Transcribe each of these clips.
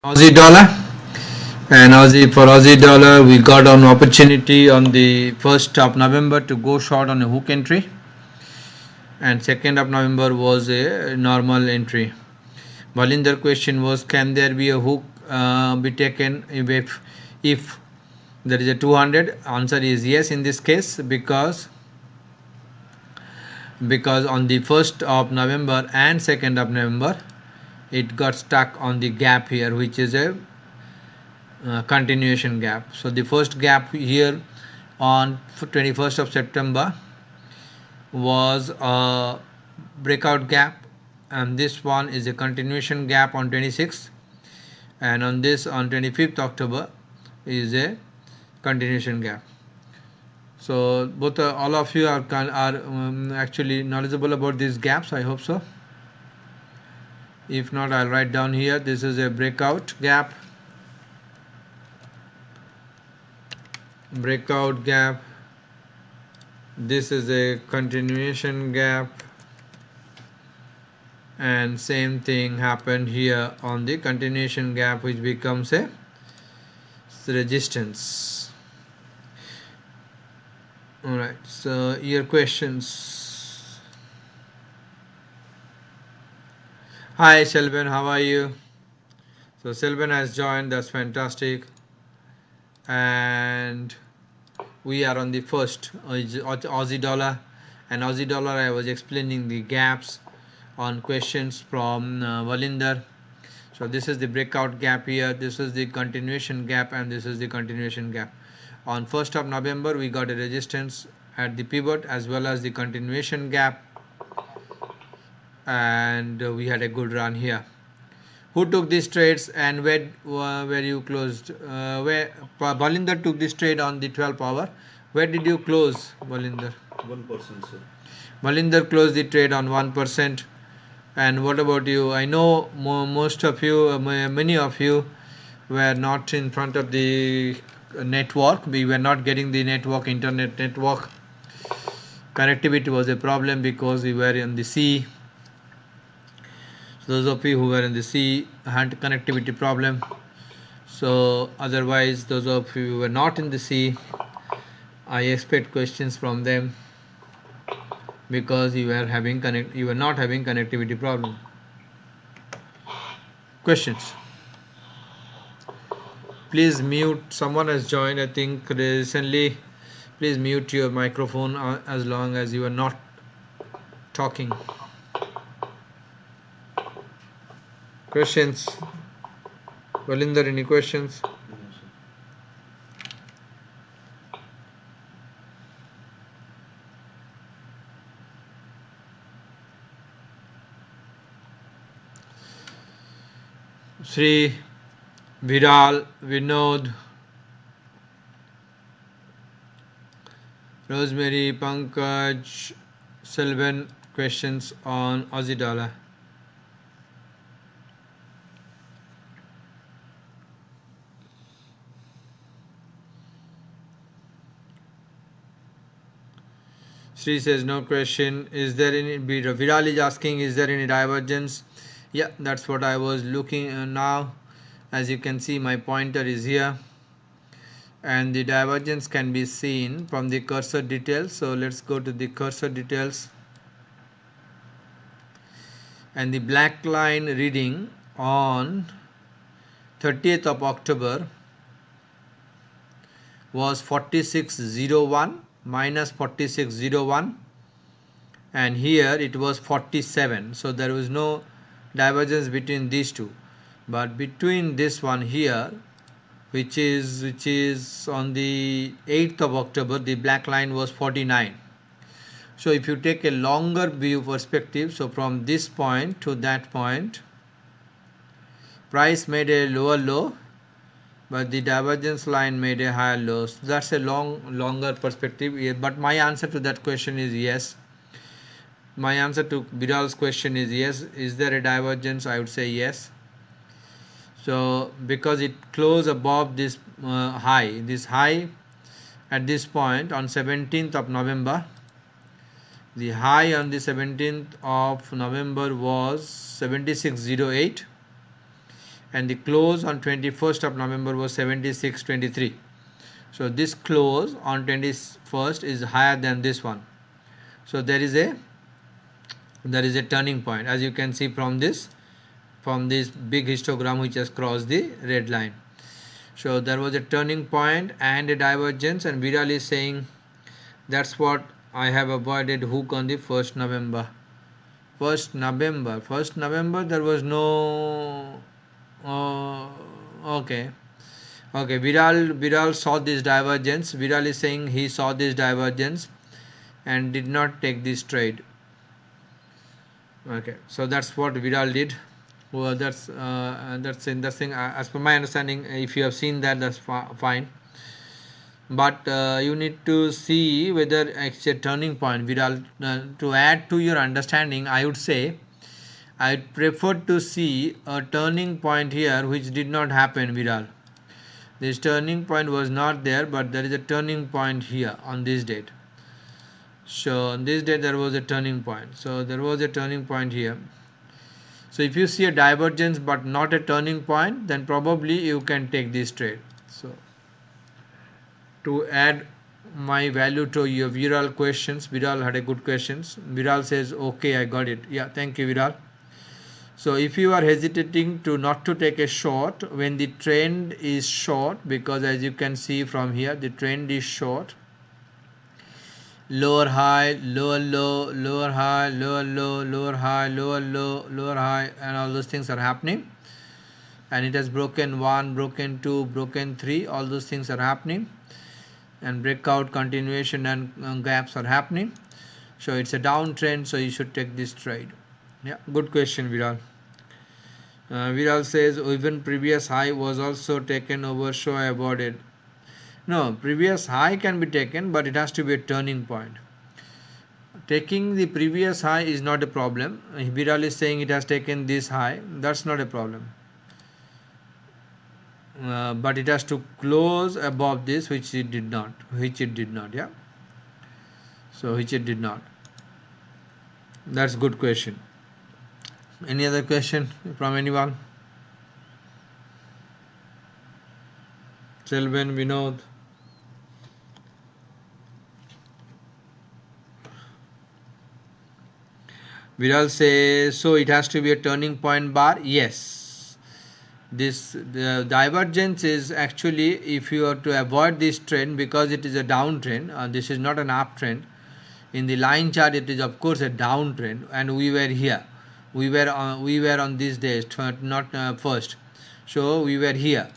Aussie dollar, and Aussie dollar we got an opportunity on the 1st of November to go short on a hook entry, and 2nd of November was a normal entry. Valinder question was, can there be a hook be taken if there is a 200? Answer is yes in this case, because on the 1st of November and 2nd of November it got stuck on the gap here, which is a continuation gap. So the first gap here on 21st of September was a breakout gap, and this one is a continuation gap on 26th, and on this on 25th October is a continuation gap. So both all of you are actually knowledgeable about these gaps, I hope so. If not, I'll write down here. This is a breakout gap, this is a continuation gap, and same thing happened here on the continuation gap, which becomes a resistance. Alright, so your questions. Hi Shelvan, how are you? So Shelvan has joined, that's fantastic. And we are on the first Aussie dollar, and Aussie dollar I was explaining the gaps on questions from Valinder. So this is the breakout gap here, this is the continuation gap, and this is the continuation gap. On 1st of November we got a resistance at the pivot as well as the continuation gap, and we had a good run here. Who took these trades and where you closed? Where Balinder took this trade on the 12th hour. Where did you close, Balinder? 1%, sir. Balinder closed the trade on 1%. And what about you? I know most of you, many of you were not in front of the network. We were not getting the internet network. Connectivity was a problem because we were in the sea. Those of you who were in the sea had connectivity problem. So otherwise, those of you who were not in the sea, I expect questions from them, because you were not having connectivity problem. Questions? Please mute. Someone has joined, I think recently. Please mute your microphone as long as you are not talking. Questions? Valinder, any questions? Sri, Viral, Vinod, Rosemary, Pankaj, Sylvan, questions on Aussie dollar. Sri says no question. Is there any? Viral is asking, is there any divergence? Yeah, that's what I was looking now. As you can see, my pointer is here, and the divergence can be seen from the cursor details. So let's go to the cursor details, and the black line reading on 30th of October was 4601 minus 4601, and here it was 47. So there was no divergence between these two, but between this one here, which is on the 8th of October, the black line was 49. So if you take a longer view perspective, so from this point to that point, price made a lower low, but the divergence line made a higher low. So that's a longer perspective. But my answer to that question is yes. My answer to Biral's question is yes. Is there a divergence? I would say yes. So because it closed above this high at this point on 17th of November, the high on the 17th of November was 7608, and the close on 21st of November was 76.23. So this close on 21st is higher than this one. So there is a turning point, as you can see from this big histogram which has crossed the red line. So there was a turning point and a divergence, and Viral is saying that's what I have avoided hook on the 1st November. 1st November there was no okay. Viral saw this divergence. Viral is saying he saw this divergence and did not take this trade. Okay, so that's what Viral did. Well, that's interesting. As per my understanding, if you have seen that, that's fine. But you need to see whether it's a turning point. Viral, to add to your understanding, I would say I prefer to see a turning point here, which did not happen. Viral, this turning point was not there, but there is a turning point here on this date. So on this date there was a turning point. So there was a turning point here. So if you see a divergence but not a turning point, then probably you can take this trade. So to add my value to your Viral questions, Viral had a good questions. Viral says, okay, I got it. Yeah, thank you, Viral. So if you are hesitating to not to take a short when the trend is short, because as you can see from here, the trend is short. Lower high, lower low, lower high, lower low, lower high, lower low, lower high, and all those things are happening. And it has broken 1, broken 2, broken 3, all those things are happening, and breakout, continuation, and gaps are happening. So it's a downtrend, so you should take this trade. Yeah, good question, Viral. Viral says even previous high was also taken over, so I avoided. No, previous high can be taken, but it has to be a turning point. Taking the previous high is not a problem. Viral is saying it has taken this high. That's not a problem. But it has to close above this, which it did not. Yeah. So which it did not. That's good question. Any other question from anyone? Selvan, Vinod. Viral says, so it has to be a turning point bar. Yes. The divergence is actually, if you are to avoid this trend, because it is a downtrend, this is not an uptrend. In the line chart, it is of course a downtrend, and we were here. We were on these days, not first. So we were here.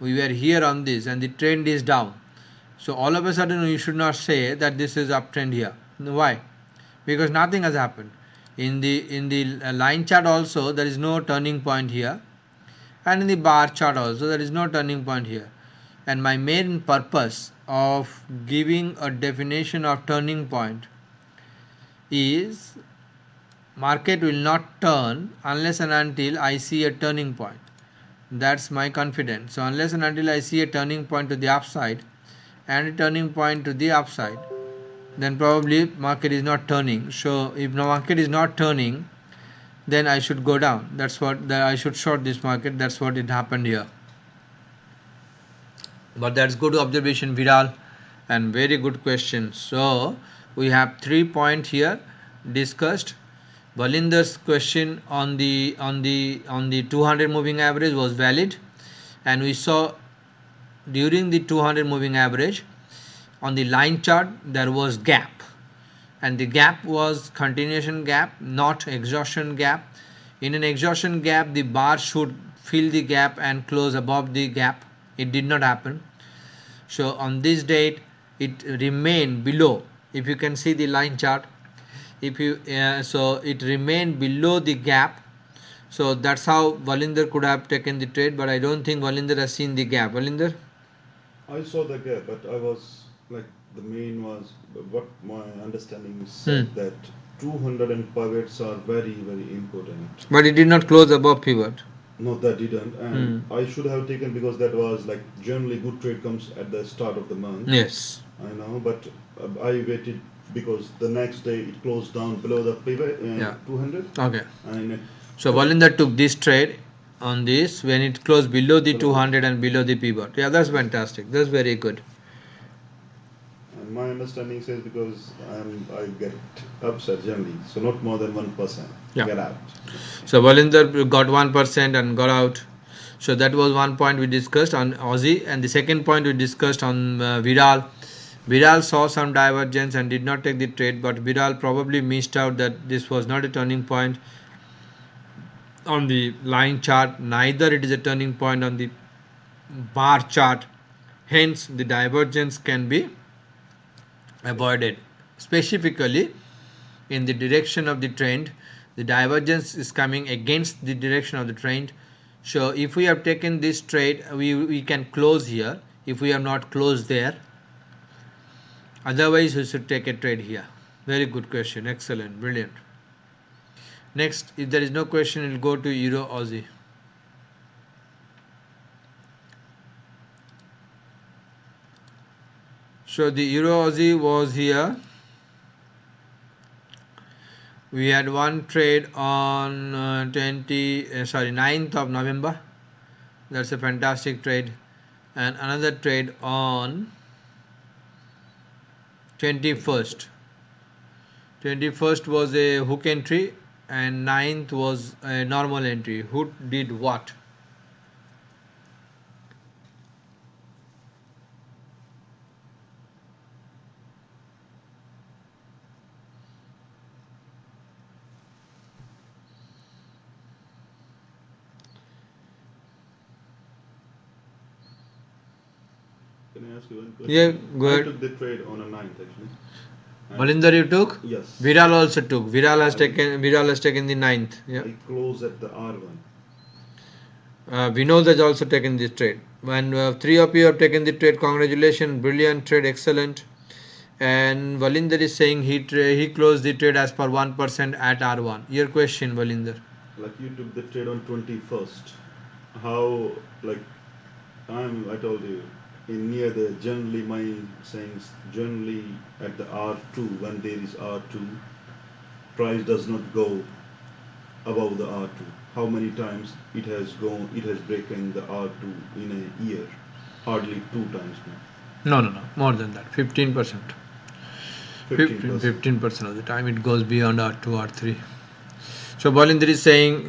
We were here on this, and the trend is down. So all of a sudden, you should not say that this is uptrend here. Why? Because nothing has happened. In the line chart also, there is no turning point here, and in the bar chart also, there is no turning point here. And my main purpose of giving a definition of turning point is market will not turn unless and until I see a turning point. That's my confidence. So unless and until I see a turning point to the upside and a turning point to the upside, then probably market is not turning. So if the market is not turning, then I should go down. That's what I should short this market. That's what it happened here. But that's good observation, Viral, and very good question. So we have 3 points here discussed. Valinder's question on the 200 moving average was valid, and we saw during the 200 moving average on the line chart there was gap, and the gap was continuation gap, not exhaustion gap. In an exhaustion gap, the bar should fill the gap and close above the gap. It did not happen. So on this date it remained below. If you can see the line chart, if you so it remained below the gap. So that's how Valinder could have taken the trade, but I don't think Valinder has seen the gap. Valinder? I saw the gap, but I was like, the main was what my understanding said that 200 and pivots are very, very important. But it did not close above pivot. No, that didn't, and I should have taken, because that was like generally good trade comes at the start of the month. Yes. I know, but I waited because the next day it closed down below the pivot 200. Okay. And so Valinder took this trade on this when it closed below the 200 and below the pivot. Yeah, that's fantastic. That's very good. And my understanding says because I get upset generally, so not more than 1%. Yeah. Get out. So Valinder got 1% and got out. So that was one point we discussed on Aussie, and the second point we discussed on Viral. Viral saw some divergence and did not take the trade, but Viral probably missed out that this was not a turning point on the line chart, neither it is a turning point on the bar chart. Hence, the divergence can be avoided. Specifically, in the direction of the trend, the divergence is coming against the direction of the trend. So if we have taken this trade, we can close here if we have not closed there. Otherwise, we should take a trade here. Very good question. Excellent. Brilliant. Next, if there is no question, we'll go to Euro Aussie. So the Euro Aussie was here. We had one trade on 9th of November. That's a fantastic trade. And another trade on 21st. 21st was a hook entry and 9th was a normal entry. Who did what? Can I ask you one question? Yeah, go ahead. I took the trade on a 9th actually. Valinder, you took? Yes. Viral also took. Viral has taken the 9th. Yeah. I closed at the R1. Vinod has also taken this trade. And three of you have taken the trade. Congratulations, brilliant trade, excellent. And Valinder is saying he closed the trade as per 1% at R1. Your question, Valinder. Like you took the trade on 21st. How like I told you in near the generally my sayings generally at the R2 when there is R2 price does not go above the R2. How many times it has broken the R2 in a year? Hardly 2 times more. No, more than that. 15%. 15% of the time it goes beyond R2, R3. So Valinder is saying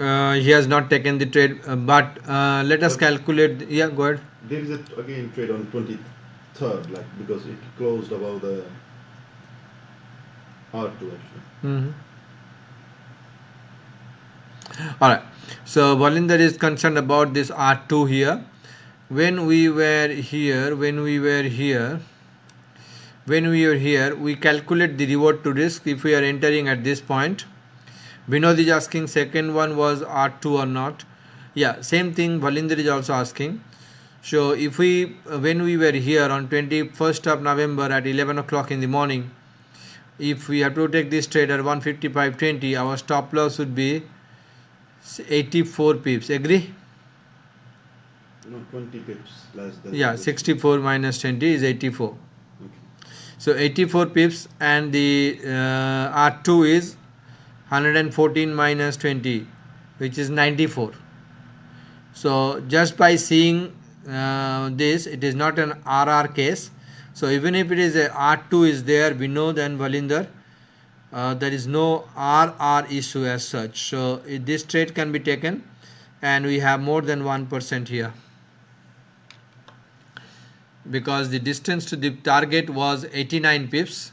he has not taken the trade, but let us calculate. Yeah, go ahead. There is again trade on 23rd, like because it closed above the R2 actually. All right. So Valinder is concerned about this R2 here. When we were here, we calculate the reward to risk if we are entering at this point. Vinod is asking second one was R2 or not. Yeah, same thing Valinder is also asking. So if when we were here on 21st of November at 11 o'clock in the morning, if we have to take this trade at 155.20, our stop loss would be 84 pips. Agree? No, 20 pips less than. Yeah, 64 minus 20 is 84. Okay. So 84 pips, and the R2 is 114 minus 20, which is 94. So just by seeing this, it is not an RR case. So even if it is a R2 is there, we know then Valinder, there is no RR issue as such. So this trade can be taken, and we have more than 1% here, because the distance to the target was 89 pips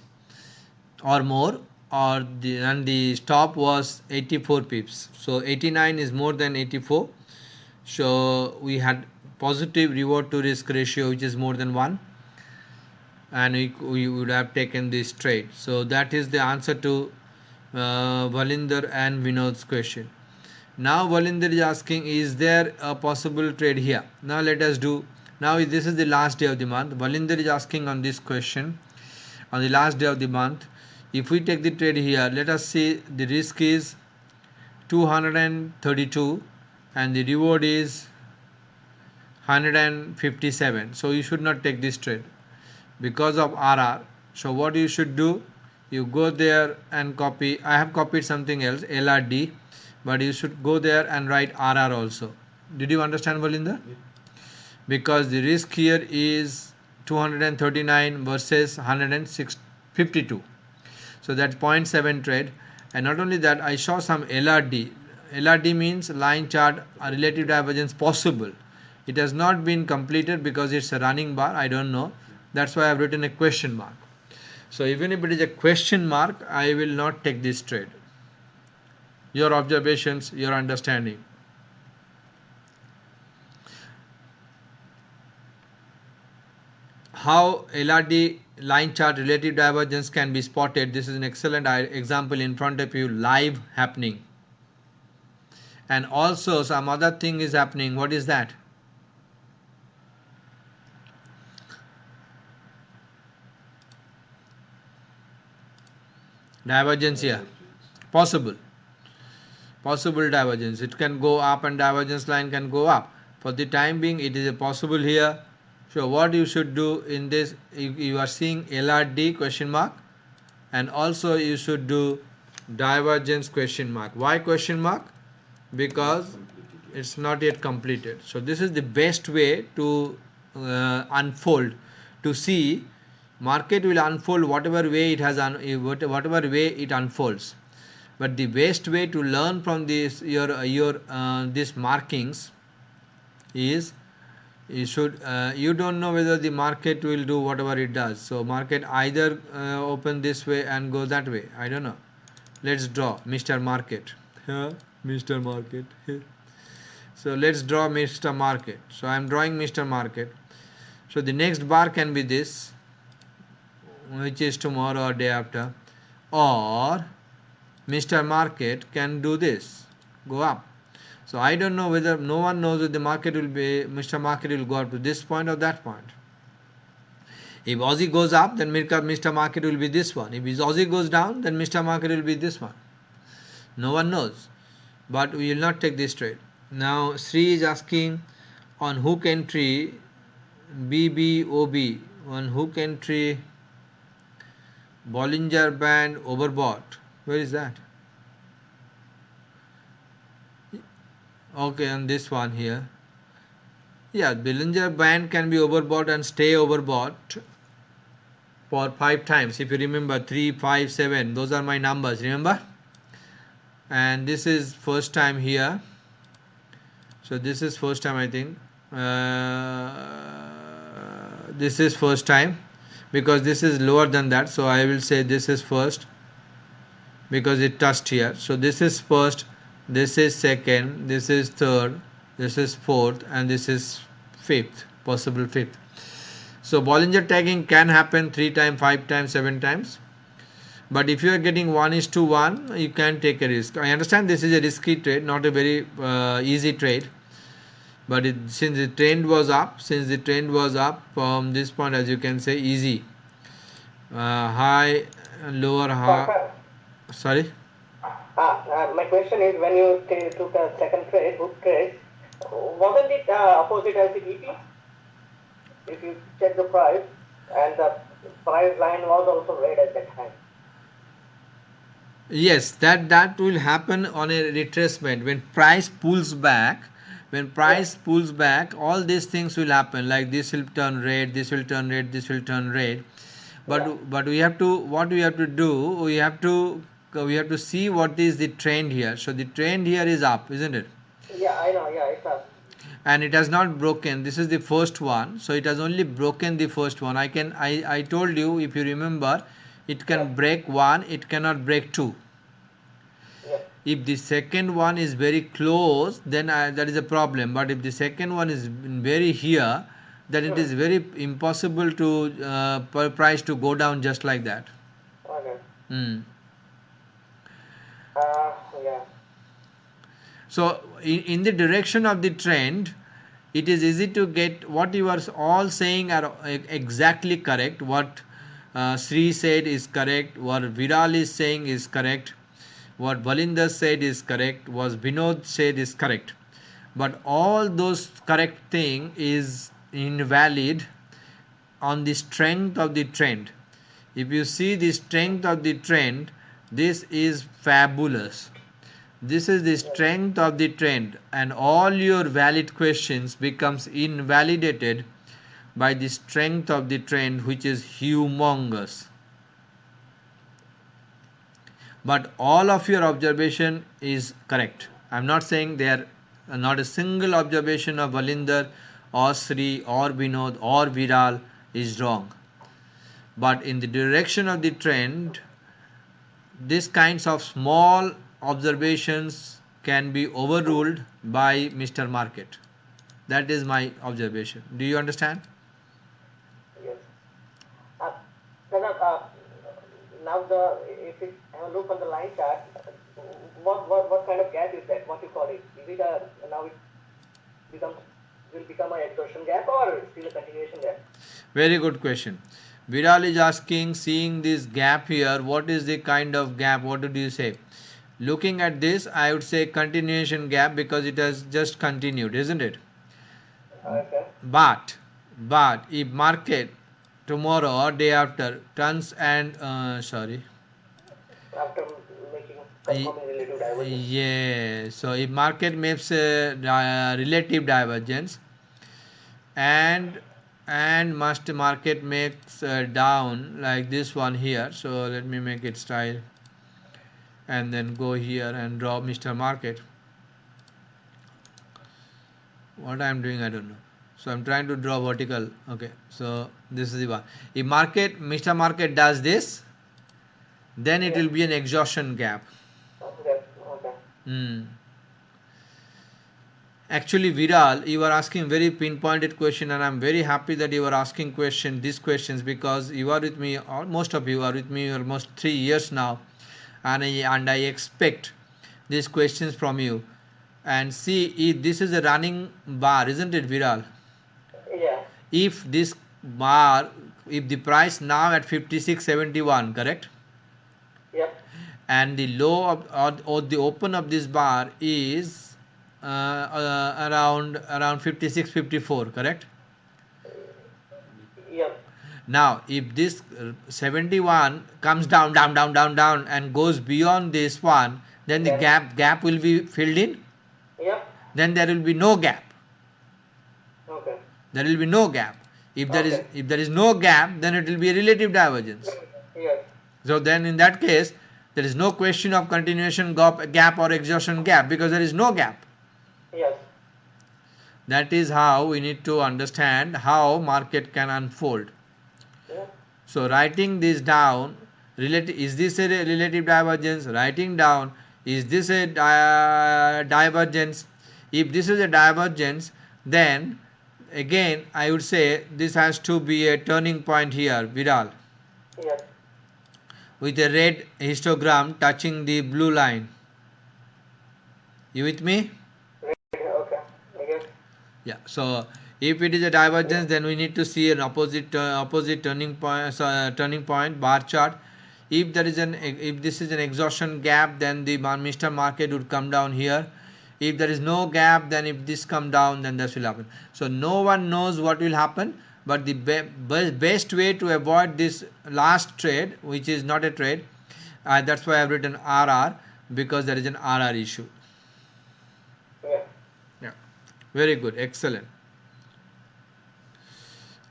or more, and the stop was 84 pips. So 89 is more than 84. So we had positive reward to risk ratio, which is more than 1, and we would have taken this trade. So that is the answer to Valinder and Vinod's question. Now Valinder is asking, is there a possible trade here? Now let us do. Now this is the last day of the month. Valinder is asking on this question, on the last day of the month, if we take the trade here, let us see the risk is 232 and the reward is 157. So you should not take this trade because of RR. So what you should do, you go there and copy. I have copied something else, LRD, but you should go there and write RR also. Did you understand, Valinda? Yeah. Because the risk here is 239 versus 152. So that's 0.7 trade. And not only that, I saw some LRD. LRD means line chart relative divergence possible. It has not been completed because it's a running bar. I don't know. That's why I've written a question mark. So even if it is a question mark, I will not take this trade. Your observations, your understanding. How LRD line chart relative divergence can be spotted. This is an excellent example in front of you, live happening. And also some other thing is happening. What is that? Divergence here. Possible divergence. It can go up and divergence line can go up. For the time being, it is a possible here. So what you should do in this, you are seeing LRD question mark, and also you should do divergence question mark. Why question mark? Because it's not yet completed. So this is the best way to unfold, to see market will unfold whatever way it has whatever way it unfolds. But the best way to learn from this your these markings is you don't know whether the market will do whatever it does. So market either open this way and go that way. I don't know. Let's draw Mr. Market. Mr. Market. So let's draw Mr. Market. So I am drawing Mr. Market. So the next bar can be this, which is tomorrow or day after, or Mr. Market can do this, go up. So I don't know whether, no one knows if the market will be, Mr. Market will go up to this point or that point. If Aussie goes up, then Mr. Market will be this one. If Aussie goes down, then Mr. Market will be this one. No one knows. But we will not take this trade. Now Sri is asking on hook entry BBOB, on hook entry Bollinger Band overbought. Where is that? Okay, on this one here. Yeah, Bollinger Band can be overbought and stay overbought for 5 times. If you remember, 3, 5, 7, those are my numbers, remember? And this is first time here. So this is first time, I think. This is first time because this is lower than that. So I will say this is first because it touched here. So this is first, this is second, this is third, this is fourth, and this is fifth, possible fifth. So Bollinger tagging can happen 3 times, 5 times, 7 times. But if you are getting 1:1, you can take a risk. I understand this is a risky trade, not a very easy trade. But since the trend was up, from this point, as you can say, easy. High, lower, high. Sorry. My question is, when you took a second trade, hook trade, wasn't it opposite LCBT? If you check the price, and the price line was also red at that time. Yes, that will happen on a retracement when price pulls back. When price pulls back, all these things will happen. Like this will turn red, this will turn red, this will turn red. But we have to, what we have to do, we have to see what is the trend here. So the trend here is up, isn't it? Yeah, I know. Yeah, it's up. And it has not broken. This is the first one, so it has only broken the first one. I told you, if you remember, it can break one, it cannot break two. Yeah. If the second one is very close, then that is a problem. But if the second one is very here, then it is very impossible to per price to go down just like that. Okay. Hmm. Yeah. So in the direction of the trend, it is easy to get. What you are all saying are exactly correct. What Sri said is correct. What Viral is saying is correct. What Valinder said is correct. What Vinod said is correct. But all those correct thing is invalid on the strength of the trend. If you see the strength of the trend, this is fabulous. This is the strength of the trend, and all your valid questions becomes invalidated by the strength of the trend, which is humongous. But all of your observation is correct. I'm not saying there not a single observation of Valinder or Sri or Vinod or Viral is wrong. But in the direction of the trend, these kinds of small observations can be overruled by Mr. Market. That is my observation. Do you understand? Yes. Pranav, now if you have a look on the line chart, what kind of gap is that? What you call it? Is it now it becomes will become an exhaustion gap or still a continuation gap? Very good question. Viral is asking, seeing this gap here, what is the kind of gap? What did you say? Looking at this, I would say continuation gap because it has just continued, isn't it? Okay. But if market tomorrow or day after turns and After making confirming relative divergence. yeah, so if market makes a relative divergence and must market makes down like this one here, so let me make it style and then go here and draw Mr. Market. What I am doing I don't know, so I'm trying to draw vertical. Okay, so this is the one. If market Mr. Market does this, then it Yeah. will be an exhaustion gap. Okay. Okay. Actually, Viral, you are asking very pinpointed question, and I'm very happy that you are asking these questions, because you are with me, or most of you are with me almost 3 years now, and I expect these questions from you. And see, if this is a running bar, isn't it, Viral? Yeah. If this bar, if the price now at 56.71, correct? Yep. And the low of, or the open of this bar is around 56.54, correct? Yep. Now if this 71 comes down and goes beyond this one, then the Then. gap will be filled in. Yep. Then there will be no gap. Okay. There will be no gap. If Okay. there is no gap, then it will be a relative divergence. Yes. So then in that case, there is no question of continuation gap or exhaustion gap, because there is no gap. Yes. That is how we need to understand how market can unfold. Yeah. So writing this down, is this a relative divergence? Writing down, is this a divergence? If this is a divergence, then again I would say this has to be a turning point here, Viral, Yes. with a red histogram touching the blue line. You with me? Right. Okay. Yes. Yeah. So if it is a divergence, then we need to see an opposite turning point bar chart. If this is an exhaustion gap, then the Mr. Market would come down here. If there is no gap, then if this come down, then this will happen. So no one knows what will happen, but the best way to avoid this last trade, which is not a trade, that's why I've written RR, because there is an RR issue. Yeah. Yeah, very good, excellent.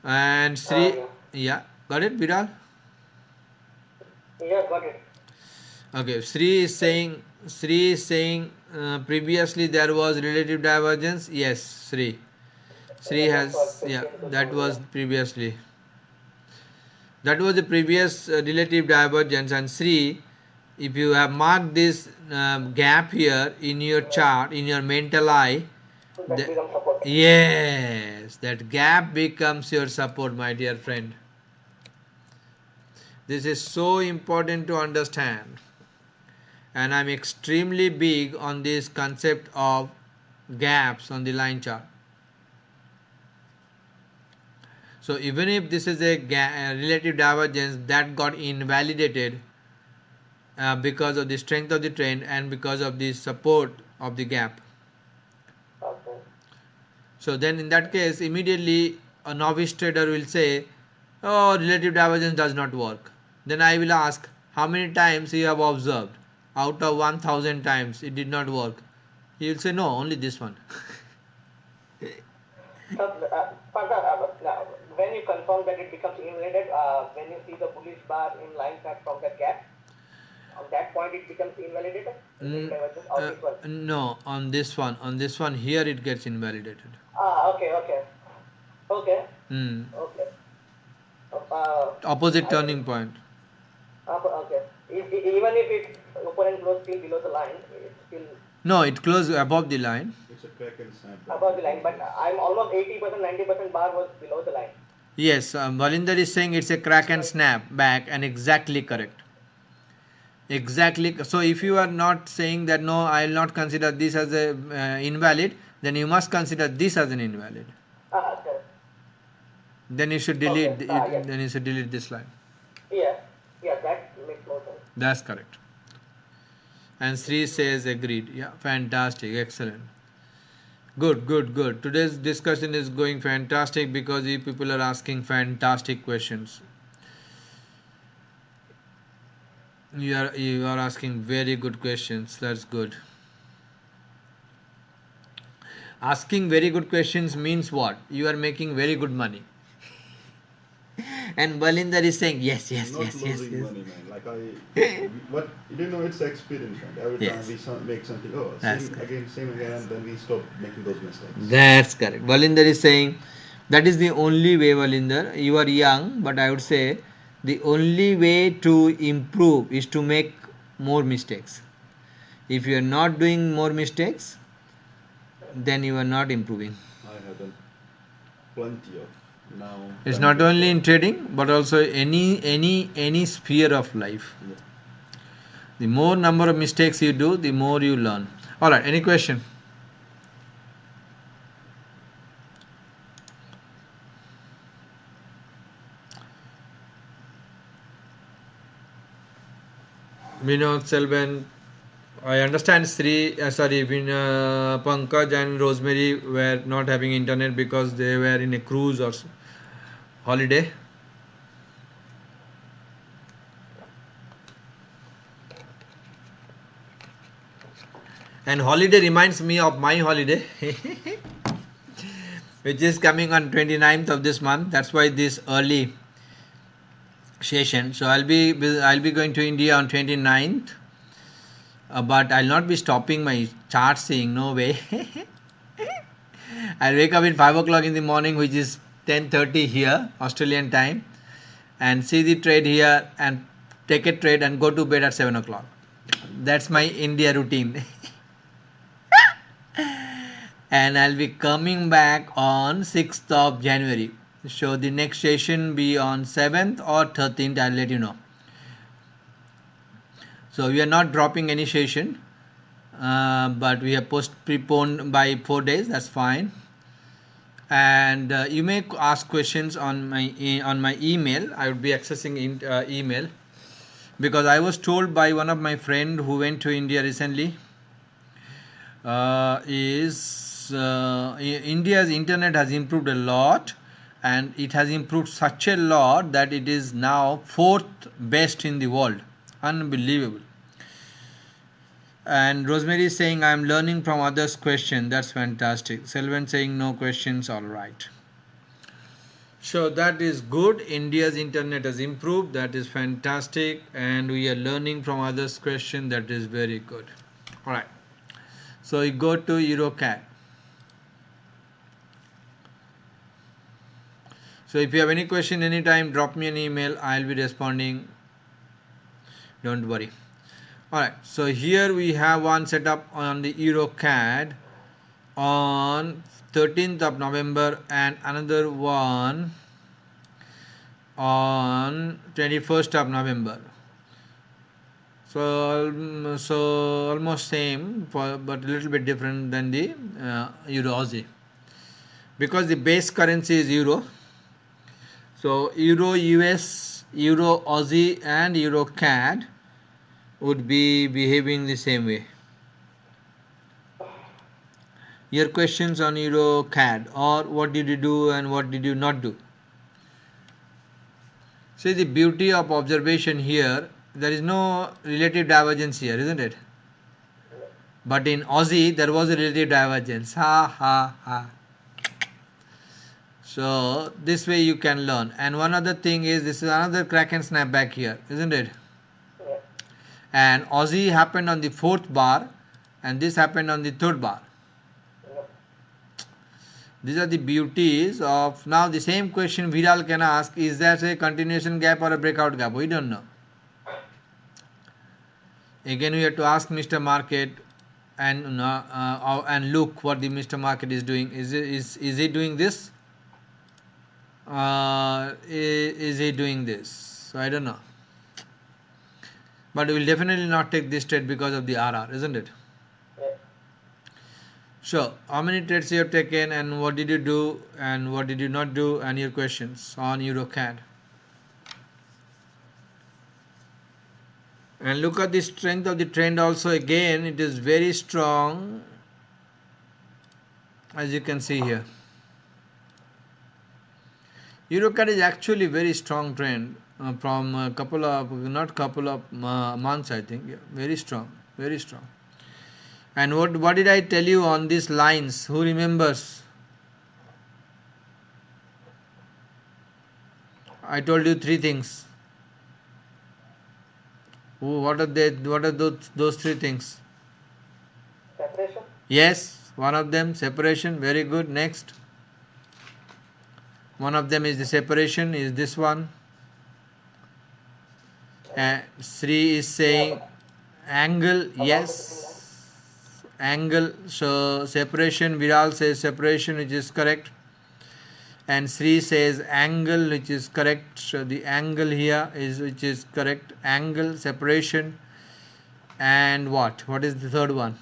And Sri, Yeah. yeah, got it, Viral? Yeah. Got it. Okay, Sri is saying previously there was relative divergence. Yes, Sri Yeah. That's what has, yeah, 15 to that 20. was previously. That was the previous relative divergence. And Sri, if you have marked this gap here in your Yeah. chart, in your mental eye, That becomes support. yes, that gap becomes your support, my dear friend. This is so important to understand, and I'm extremely big on this concept of gaps on the line chart. So even if this is a relative divergence that got invalidated because of the strength of the trend and because of the support of the gap, Okay. so then in that case immediately a novice trader will say, oh, relative divergence does not work. Then I will ask, how many times you have observed? out of 1000 times it did not work, he will say no, only this one. So, when you confirm that it becomes invalidated, when you see the bullish bar in line chart from the gap, on that point it becomes invalidated in divergence or this one? No, on this one here it gets invalidated. Okay, okay, okay, Mm. okay. Opposite I think, turning point. okay. Even if it opponent close still below the line, it's still No, it closed above the line. It's a crack and snap above the line. But yes. I'm almost 80%, 90% bar was below the line. Yes, Valinder is saying it's a crack and snap back, and exactly correct. Exactly. So if you are not saying that no, I will not consider this as a invalid, then you must consider this as an invalid. Okay. Then you should Okay. delete Yes. then you should delete this line. Yes. Yes. That makes more sense. That's correct. And Sri says agreed. Yeah, fantastic, excellent. Good, good, good. Today's discussion is going fantastic because you people are asking fantastic questions. You are asking very good questions. That's good. Asking very good questions means what? You are making very good money. And Balinder is saying yes, yes, Not yes, yes, losing yes. money, man. Like but you know, it's experience, man. Every time Yes. we make something, oh, That's same correct. again, same again, and then we stop making those mistakes. That's correct. Valinder is saying that is the only way, Valinder. You are young, but I would say the only way to improve is to make more mistakes. If you are not doing more mistakes, then you are not improving. I have done plenty of now. It's Time not to only stop. in trading, but also any sphere of life. Yeah. The more number of mistakes you do, the more you learn. All right. Any question? Vinod, Selvan, I understand Pankaj and Rosemary were not having internet because they were in a cruise or holiday. And holiday reminds me of my holiday, which is coming on 29th of this month. That's why this early session. So I'll be going to India on 29th, but I'll not be stopping my chart seeing. No way. I'll wake up at 5 o'clock in the morning, which is 10:30 here, Australian time, and see the trade here and take a trade and go to bed at 7 o'clock. That's my India routine. And I'll be coming back on 6th of January. So the next session be on 7th or 13th. I'll let you know. So we are not dropping any session, but we have preponed by 4 days. That's fine. And you may ask questions on my email. I would be accessing email because I was told by one of my friend who went to India recently is India's internet has improved a lot, and it has improved such a lot that it is now 4th best in the world. Unbelievable. And Rosemary is saying I am learning from others' question. That's fantastic. Selvan saying no questions. All right. So that is good. India's internet has improved. That is fantastic. And we are learning from others' question. That is very good. All right. So we go to EuroCAD. So if you have any question anytime, drop me an email. I'll be responding. Don't worry. Alright, so here we have one setup on the EuroCAD on 13th of November and another one on 21st of November. So almost same, but a little bit different than the Euro Aussie, because the base currency is Euro. So Euro US, Euro Aussie, and Euro CAD would be behaving the same way. Your questions on Euro CAD, or what did you do and what did you not do? See, the beauty of observation here there is no relative divergence here, isn't it? But in Aussie, there was a relative divergence. Ha ha ha. So this way you can learn. And one other thing is, this is another crack and snap back here, isn't it? Yeah. And Aussie happened on the fourth bar, and this happened on the third bar. Yeah. These are the beauties of. Now the same question Viral can ask: is that a continuation gap or a breakout gap? We don't know. Again, we have to ask Mr. Market and look what the Mr. Market is doing. Is he doing this? Is he doing this? So I don't know. But we will definitely not take this trade because of the RR, isn't it? Yeah. So, how many trades you have taken, and what did you do, and what did you not do, and your questions on EuroCAD. And look at the strength of the trend also. Again, it is very strong, as you can see here. EuroCAD is actually very strong trend from a couple of, not couple of months, I think. Yeah, very strong, very strong. And what did I tell you on these lines? Who remembers? I told you three things. What are they? What are those three things? Separation. Yes, one of them separation. Very good. Next, one of them is the separation. Is this one? Sri is saying angle. Yes, angle. So separation. Viral says separation, which is correct. And Sri says angle, which is correct. So the angle here is which is correct. Angle, separation, and what? What is the third one?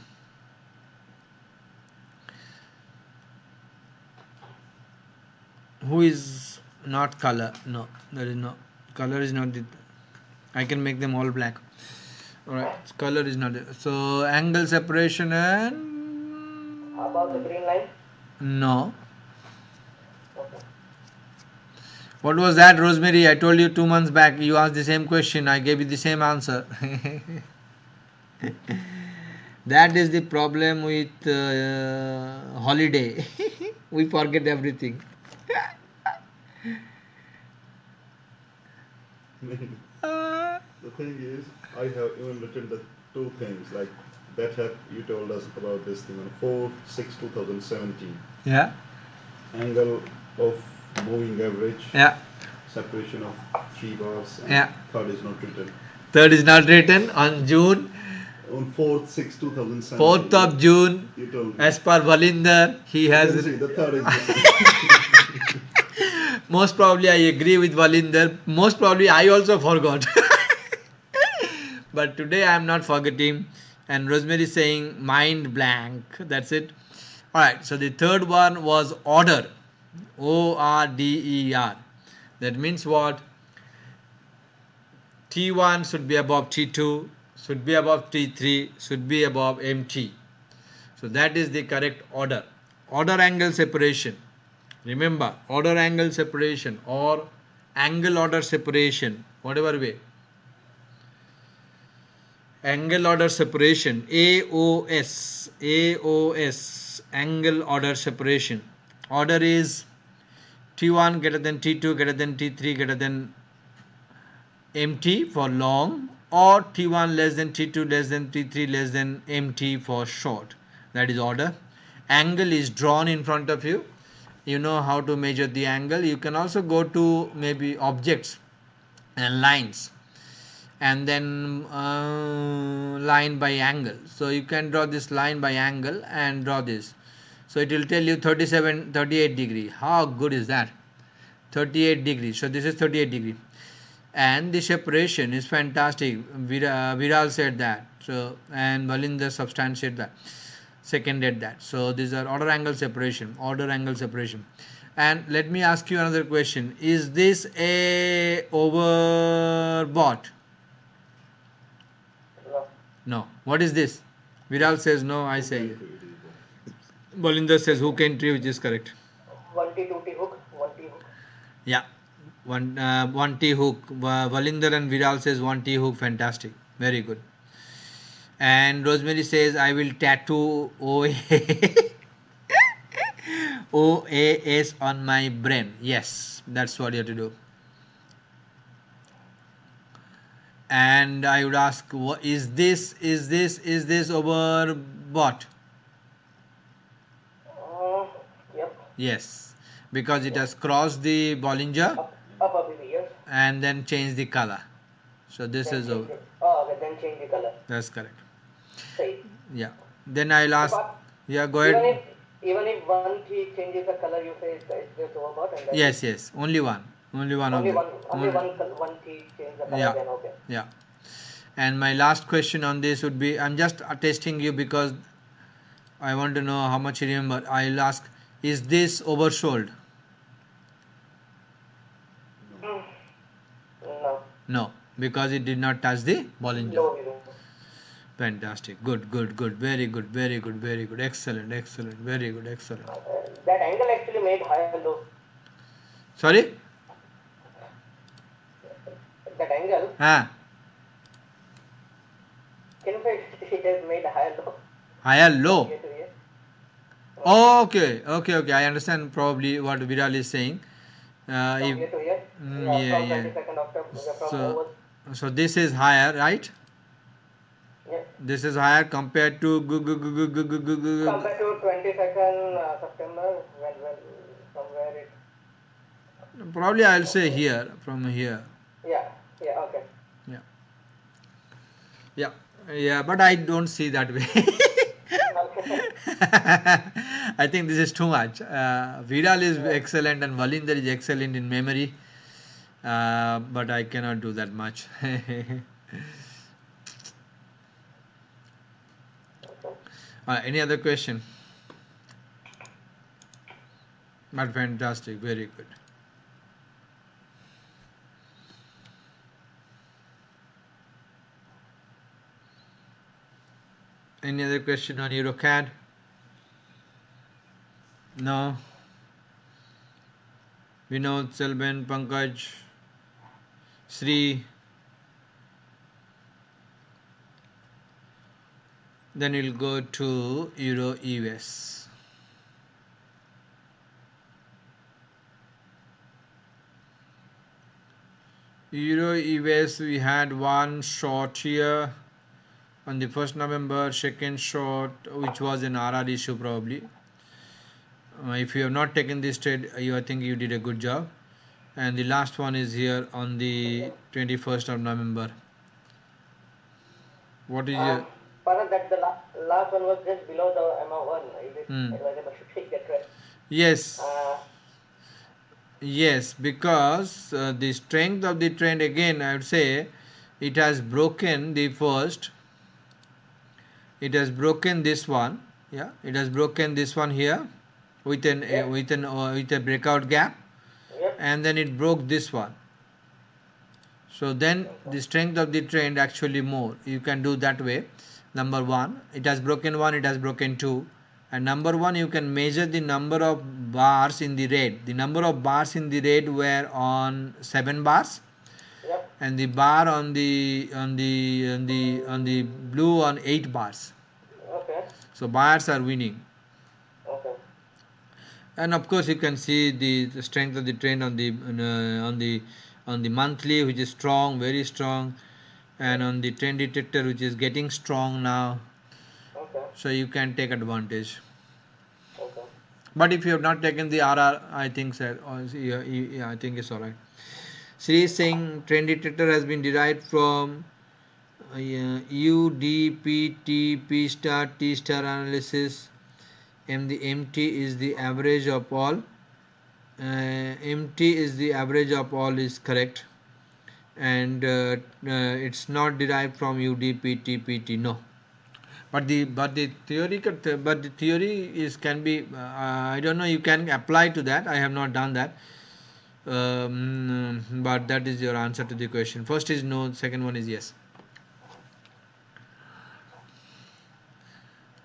Who is not color? No, there is no color. Is not the. I can make them all black. All right, color is not there. So angle, separation, and How about the green line? no. Okay. What was that, Rosemary? I told you 2 months back. You asked the same question. I gave you the same answer. That is the problem with holiday. We forget everything. Uh, The thing is, I have even written the two things like that have you told us about this thing on 4/6/2017. yeah, Angle of moving average, yeah, separation of three bars, and yeah. third is not written. Third is not written on June On 4/6/2017. 4th of June. You told me. As per Valinder, he You has. can see the third is missing. Most probably, I agree with Valinder. Most probably, I also forgot. But today, I am not forgetting. And Rosemary is saying mind blank. That's it. Alright, so the third one was order. ORDER. That means what? T1 should be above T2, should be above T3, should be above MT. So that is the correct order. Order angle separation. Remember, order angle separation or angle order separation, whatever way. Angle order separation, AOS, angle order separation. Order is T1 greater than T2 greater than T3 greater than MT for long, or T1 less than T2 less than T3 less than MT for short. That is order. Angle is drawn in front of you. You know how to measure the angle. You can also go to maybe objects and lines, and then line by angle. So you can draw this line by angle and draw this. So it will tell you 38 degree. How good is that? 38 degrees. So this is 38 degree. And the separation is fantastic. Viral said that. So, and Valinder substantiated that, seconded that. So these are order angle separation. And let me ask you another question. Is this a overbought? No. No. What is this? Viral says no. I say. Valinder says who can tree, which is correct. 1T, 2T hook, 1T hook. Yeah. One T hook. Valinder and Viral says one T hook. Fantastic. Very good. And Rosemary says I will tattoo OAS on my brain. Yes, that's what you have to do. And I would ask, what is this over what? Yep. Yes, because it has crossed the Bollinger Up a bit, yes. and then changed the color. So this Then is change over. it. Oh, okay, then change the color. That's correct. Say. Yeah. Then I'll ask. But Yeah, go even ahead. if even if one T changes the color, you say it's just overbought and that's it. Yes. Only one. Only one of Only the. one T change the color, Yeah. then okay. Yeah. And my last question on this would be, I'm just testing you because I want to know how much you remember. I'll ask, is this oversold? No. No. No, because it did not touch the Bollinger. Low below. Fantastic. Good. Very good. Excellent. Very good. Excellent. That angle actually made higher low. Sorry? That angle, Ah, can you say it has made higher low higher from low. year to year? Okay. I understand probably what Viral is saying. From If, year to year? Yeah, from yeah. 22nd October, from So, over. so this is higher, right? Yeah. This is higher compared to Compared to 22nd September, when from where it. probably I'll say here, from here. Yeah, okay. Yeah. Yeah. Yeah, but I don't see that way. Okay. I think this is too much. Viral is excellent and Valinder is excellent in memory, but I cannot do that much. Okay. Any other question? But fantastic, very good. Any other question on EuroCAD? No. Vinod, Selben, Pankaj, Sri. Then we'll go to Euro US. Euro US, we had one short here on the 1st November, second short, which was an RR issue probably. If you have not taken this trade, I think you did a good job. And the last one is here on the 21st of November. What is your... Father, that the last one was just below the MO1. Is it advisable to take that trade? Yes. Uh, Yes, because the strength of the trend, again I would say, it has broken the first, it has broken this one, yeah, it has broken this one here with a breakout gap, yep. and then it broke this one. So then the strength of the trend actually more, you can do that way. Number one, it has broken one, it has broken two, and number one, you can measure the number of bars in the red. The number of bars in the red were on 7 bars, Yep. and the bar on the blue on 8 bars. Okay. So buyers are winning. Okay. And of course you can see the strength of the trend on the monthly, which is strong, very strong, and on the trend detector, which is getting strong now. Okay. So you can take advantage. Okay. But if you have not taken the RR, I think sir, I think it's alright. Sri is saying trend detector has been derived from UDP, P star, T star analysis, and the MT is the average of all. MT is the average of all is correct, and it's not derived from UDP, TPT. No, but the theory is can be. I don't know. You can apply to that. I have not done that. But that is your answer to the question. First is no. Second one is yes.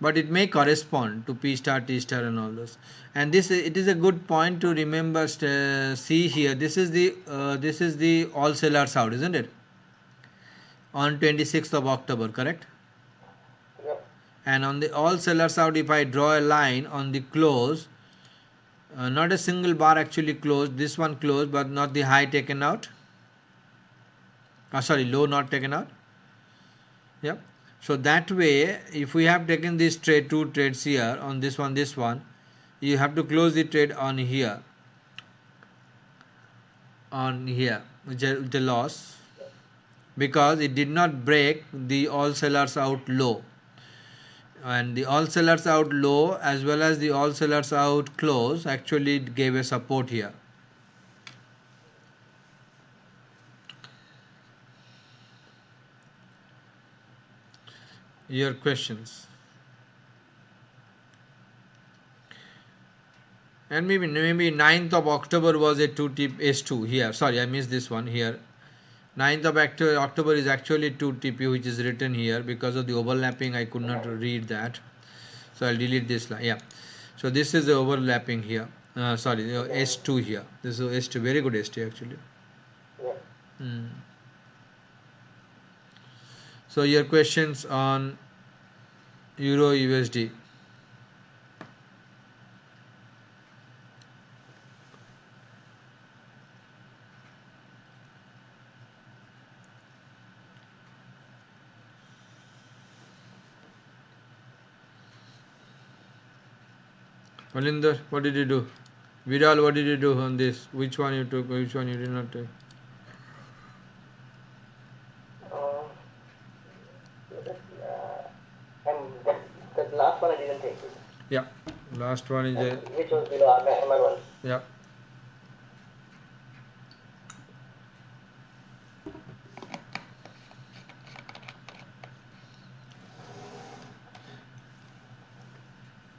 but it may correspond to P star, T star and all those. And this, it is a good point to remember. See here, this is the all sellers out, isn't it, on 26th of October, correct? Yep. And on the all sellers out, if I draw a line on the close, not a single bar actually closed, this one closed but not the high taken out, sorry, low not taken out. Yep. So that way, if we have taken this trade, two trades here on this one, you have to close the trade on here, with a loss, because it did not break the all sellers out low, and the all sellers out low as well as the all sellers out close actually gave a support here. Your questions? And maybe 9th of October was a 2 tip S2 here. Sorry, I missed this one here. 9th of October is actually 2 TP, which is written here. Because of the overlapping, I could not read that. So I'll delete this line. Yeah. So this is the overlapping here. Sorry, the S2 here. This is S2. Very good S2 actually. Yeah. So your questions on Euro USD. Alinder, what did you do? Vidal, what did you do on this? Which one you took, which one you did not take? And the last one I didn't take it. Yeah, last one is a. Which was below MR1. Yeah.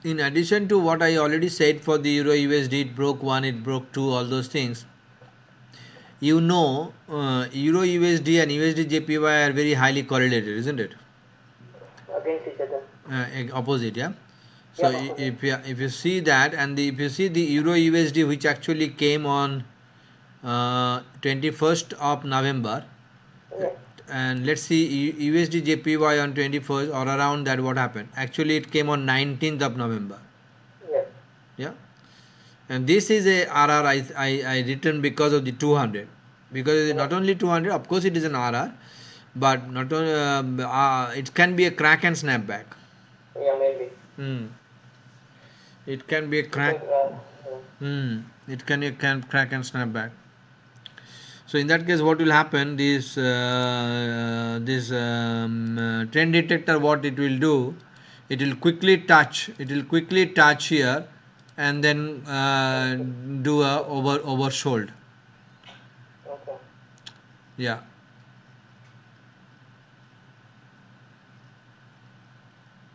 In addition to what I already said for the Euro USD, it broke 1, it broke 2, all those things. You know, Euro USD and USD JPY are very highly correlated, isn't it? Against each other. Opposite, yeah. So Yeah, opposite. if you see that, and if you see the Euro USD, which actually came on 21st of November, Yeah. and let's see USD JPY on 21st or around that, what happened? Actually, it came on 19th of November. Yeah. Yeah. And this is a RR I written because of the 200. Because not only 200, of course it is an RR, but not only it can be a crack and snapback. Yeah, maybe. It can be a crack. It can crack and snapback. So in that case, what will happen? This trend detector, what it will do? It will quickly touch. It will quickly touch here, and then do a oversold. Okay. Yeah.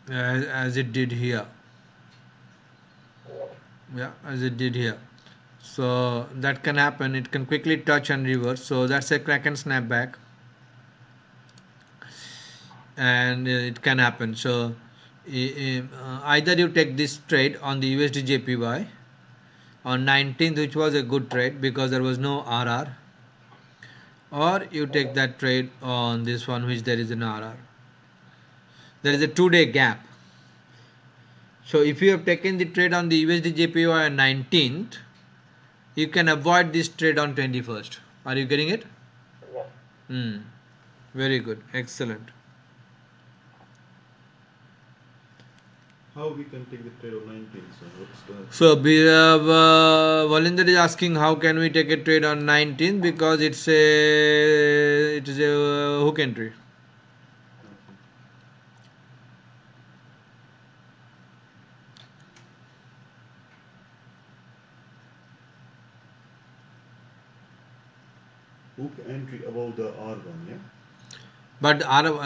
As it did here. Yeah, as it did here. So that can happen. It can quickly touch and reverse. So that's a crack and snapback, and it can happen. So either you take this trade on the USD JPY on 19th, which was a good trade because there was no RR, or you take that trade on this one, which there is an RR. There is a 2-day gap. So if you have taken the trade on the USD JPY on 19th, you can avoid this trade on 21st. Are you getting it? Yeah. Very good. Excellent. How we can take the trade on 19th? So what's the? So Valinder is asking how can we take a trade on 19th, because it is a hook entry. Hook entry above the R1, yeah? But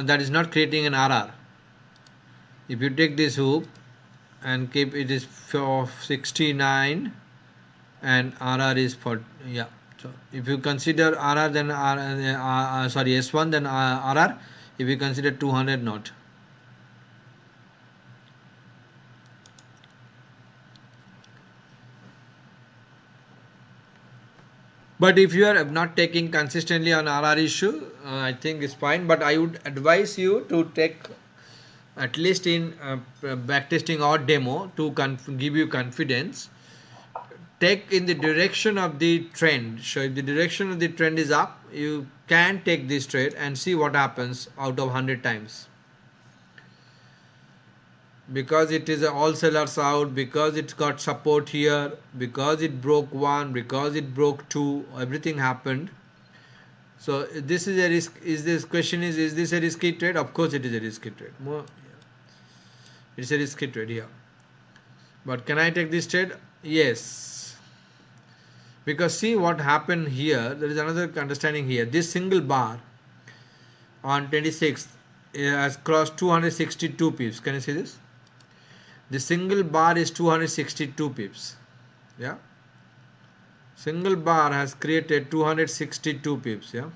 that is not creating an RR. If you take this hook and keep it is for 69 and RR is for, yeah. So if you consider RR, then sorry, S1, then RR. If you consider 200, not. But if you are not taking consistently on RR issue, I think it's fine. But I would advise you to take at least in backtesting or demo to give you confidence. Take in the direction of the trend. So if the direction of the trend is up, you can take this trade and see what happens out of 100 times. Because it is all sellers out, because it got support here, because it broke one, because it broke two, everything happened. So this is a risk. Is this question is this a risky trade? Of course it is a risky trade. It's a risky trade here. But can I take this trade? Yes. Because see what happened here. There is another understanding here. This single bar on 26th has crossed 262 pips. Can you see this? The single bar is 262 pips. Yeah. Single bar has created 262 pips. Yeah.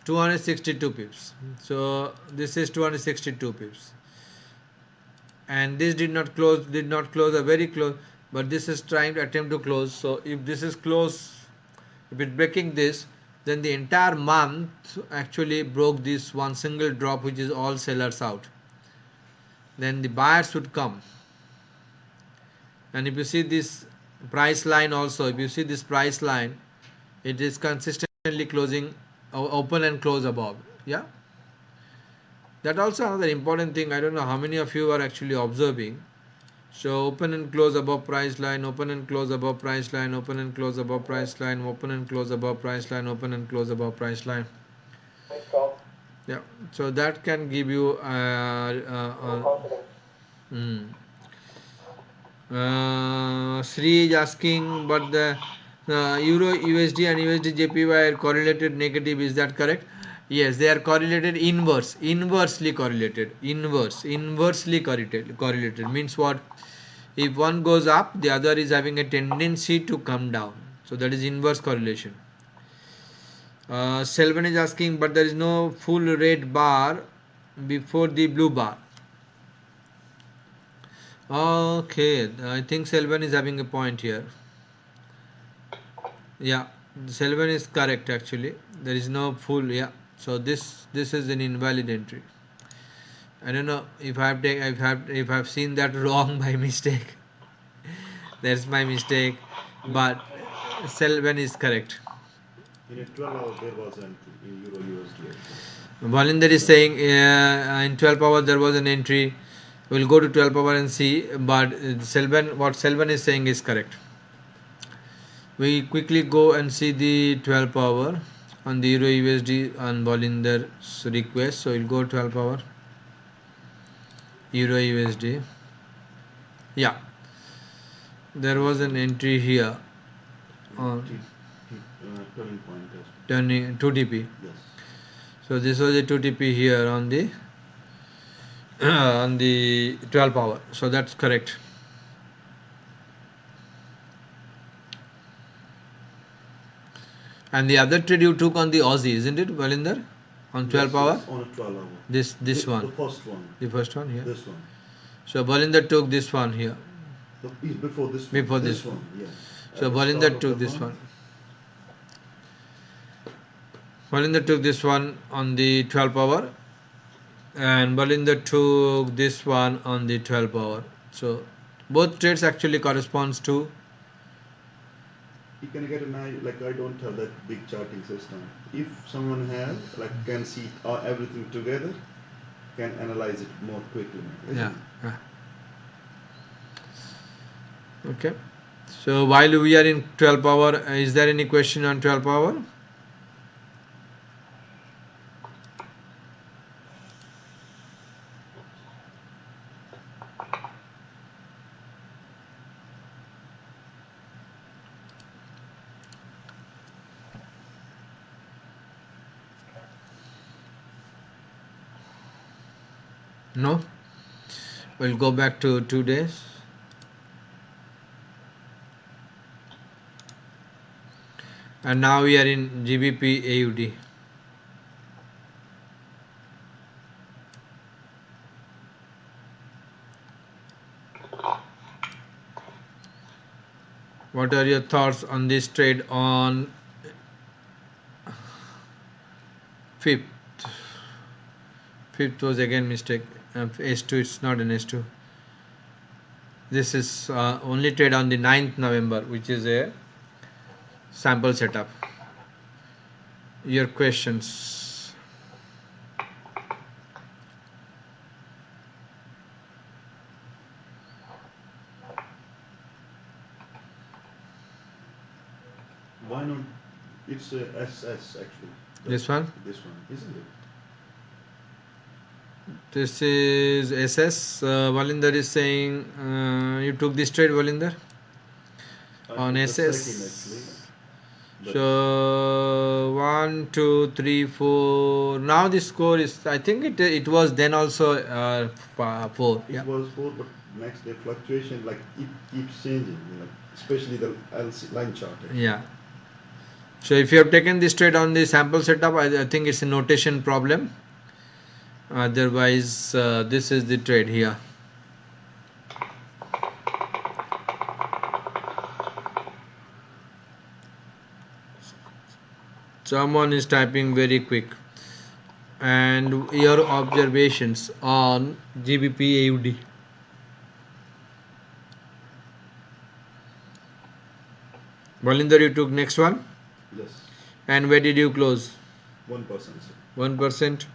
262 pips. So this is 262 pips. And this did not close a very close, but this is trying to attempt to close. So if this is close, if it's breaking this, then the entire month actually broke this one single drop, which is all sellers out. Then the buyers would come. And if you see this price line also, if you see this price line, it is consistently closing open and close above. Yeah, that also another important thing. I don't know how many of you are actually observing. So open and close above price line, open and close above price line, open and close above price line, open and close above price line, open and close above price line. Very strong. Yeah, so that can give you More confidence. mm. Sri is asking, but the Euro USD and USD JPY are correlated negative. Is that correct? Yes, they are correlated inversely correlated. Inversely correlated means what? If one goes up, the other is having a tendency to come down. So that is inverse correlation. Selvan is asking, but there is no full red bar before the blue bar. Okay, I think Selvan is having a point here. Yeah, Selvan is correct actually. There is no full, yeah. So this is an invalid entry. I don't know if I've seen that wrong by mistake. That's my mistake. But Selvan is correct. In a 12 hour, there was entry in Euro USD also. Valinder is saying in 12 hours there was an entry. We'll go to 12 hour and see. But what Selvan is saying is correct. We quickly go and see the 12 hour on the Euro USD on Valinder's request. So we'll go 12 hour Euro USD. Yeah, there was an entry here on Turning point test. turning 2TP. Yes. So this was a 2TP here on the on the 12 hour. So that's correct. And the other trade you took on the Aussie, isn't it, Valinder? On 12 hour? Yes, on a 12 hour. This one. The first one. The first one here. This one. So Valinder took this one here. Before this one. Before this one. Yes. So Valinder took this one. Valinder took this one on the 12 hour. And Valinder took this one on the 12 hour. So both trades actually corresponds to. You can get an idea, like I don't have that big charting system. If someone has, like can see everything together, can analyze it more quickly. Yeah. Okay. So while we are in 12 hour, is there any question on 12 hour? No? We'll go back to 2 days. And now we are in GBP AUD. What are your thoughts on this trade on 5th? 5th was again mistake. S2, it's not an S2. This is only trade on the 9th November, which is a sample setup. Your questions. Why not? It's a SS actually. This one? This one, isn't it? This is SS. Valinder is saying you took this trade, Valinder, on The SS. second actually. But So 1, 2, 3, 4. Now the score is. I think it was then also 4. it Yeah. was 4, but next day fluctuation, like it keeps changing, like especially the LC line chart. Actually. Yeah. So if you have taken this trade on the sample setup, I think it's a notation problem. Otherwise, this is the trade here. Someone is typing very quick. And your observations on GBP AUD. Valinder, you took next one. Yes. And where did you close? 1%. 1%.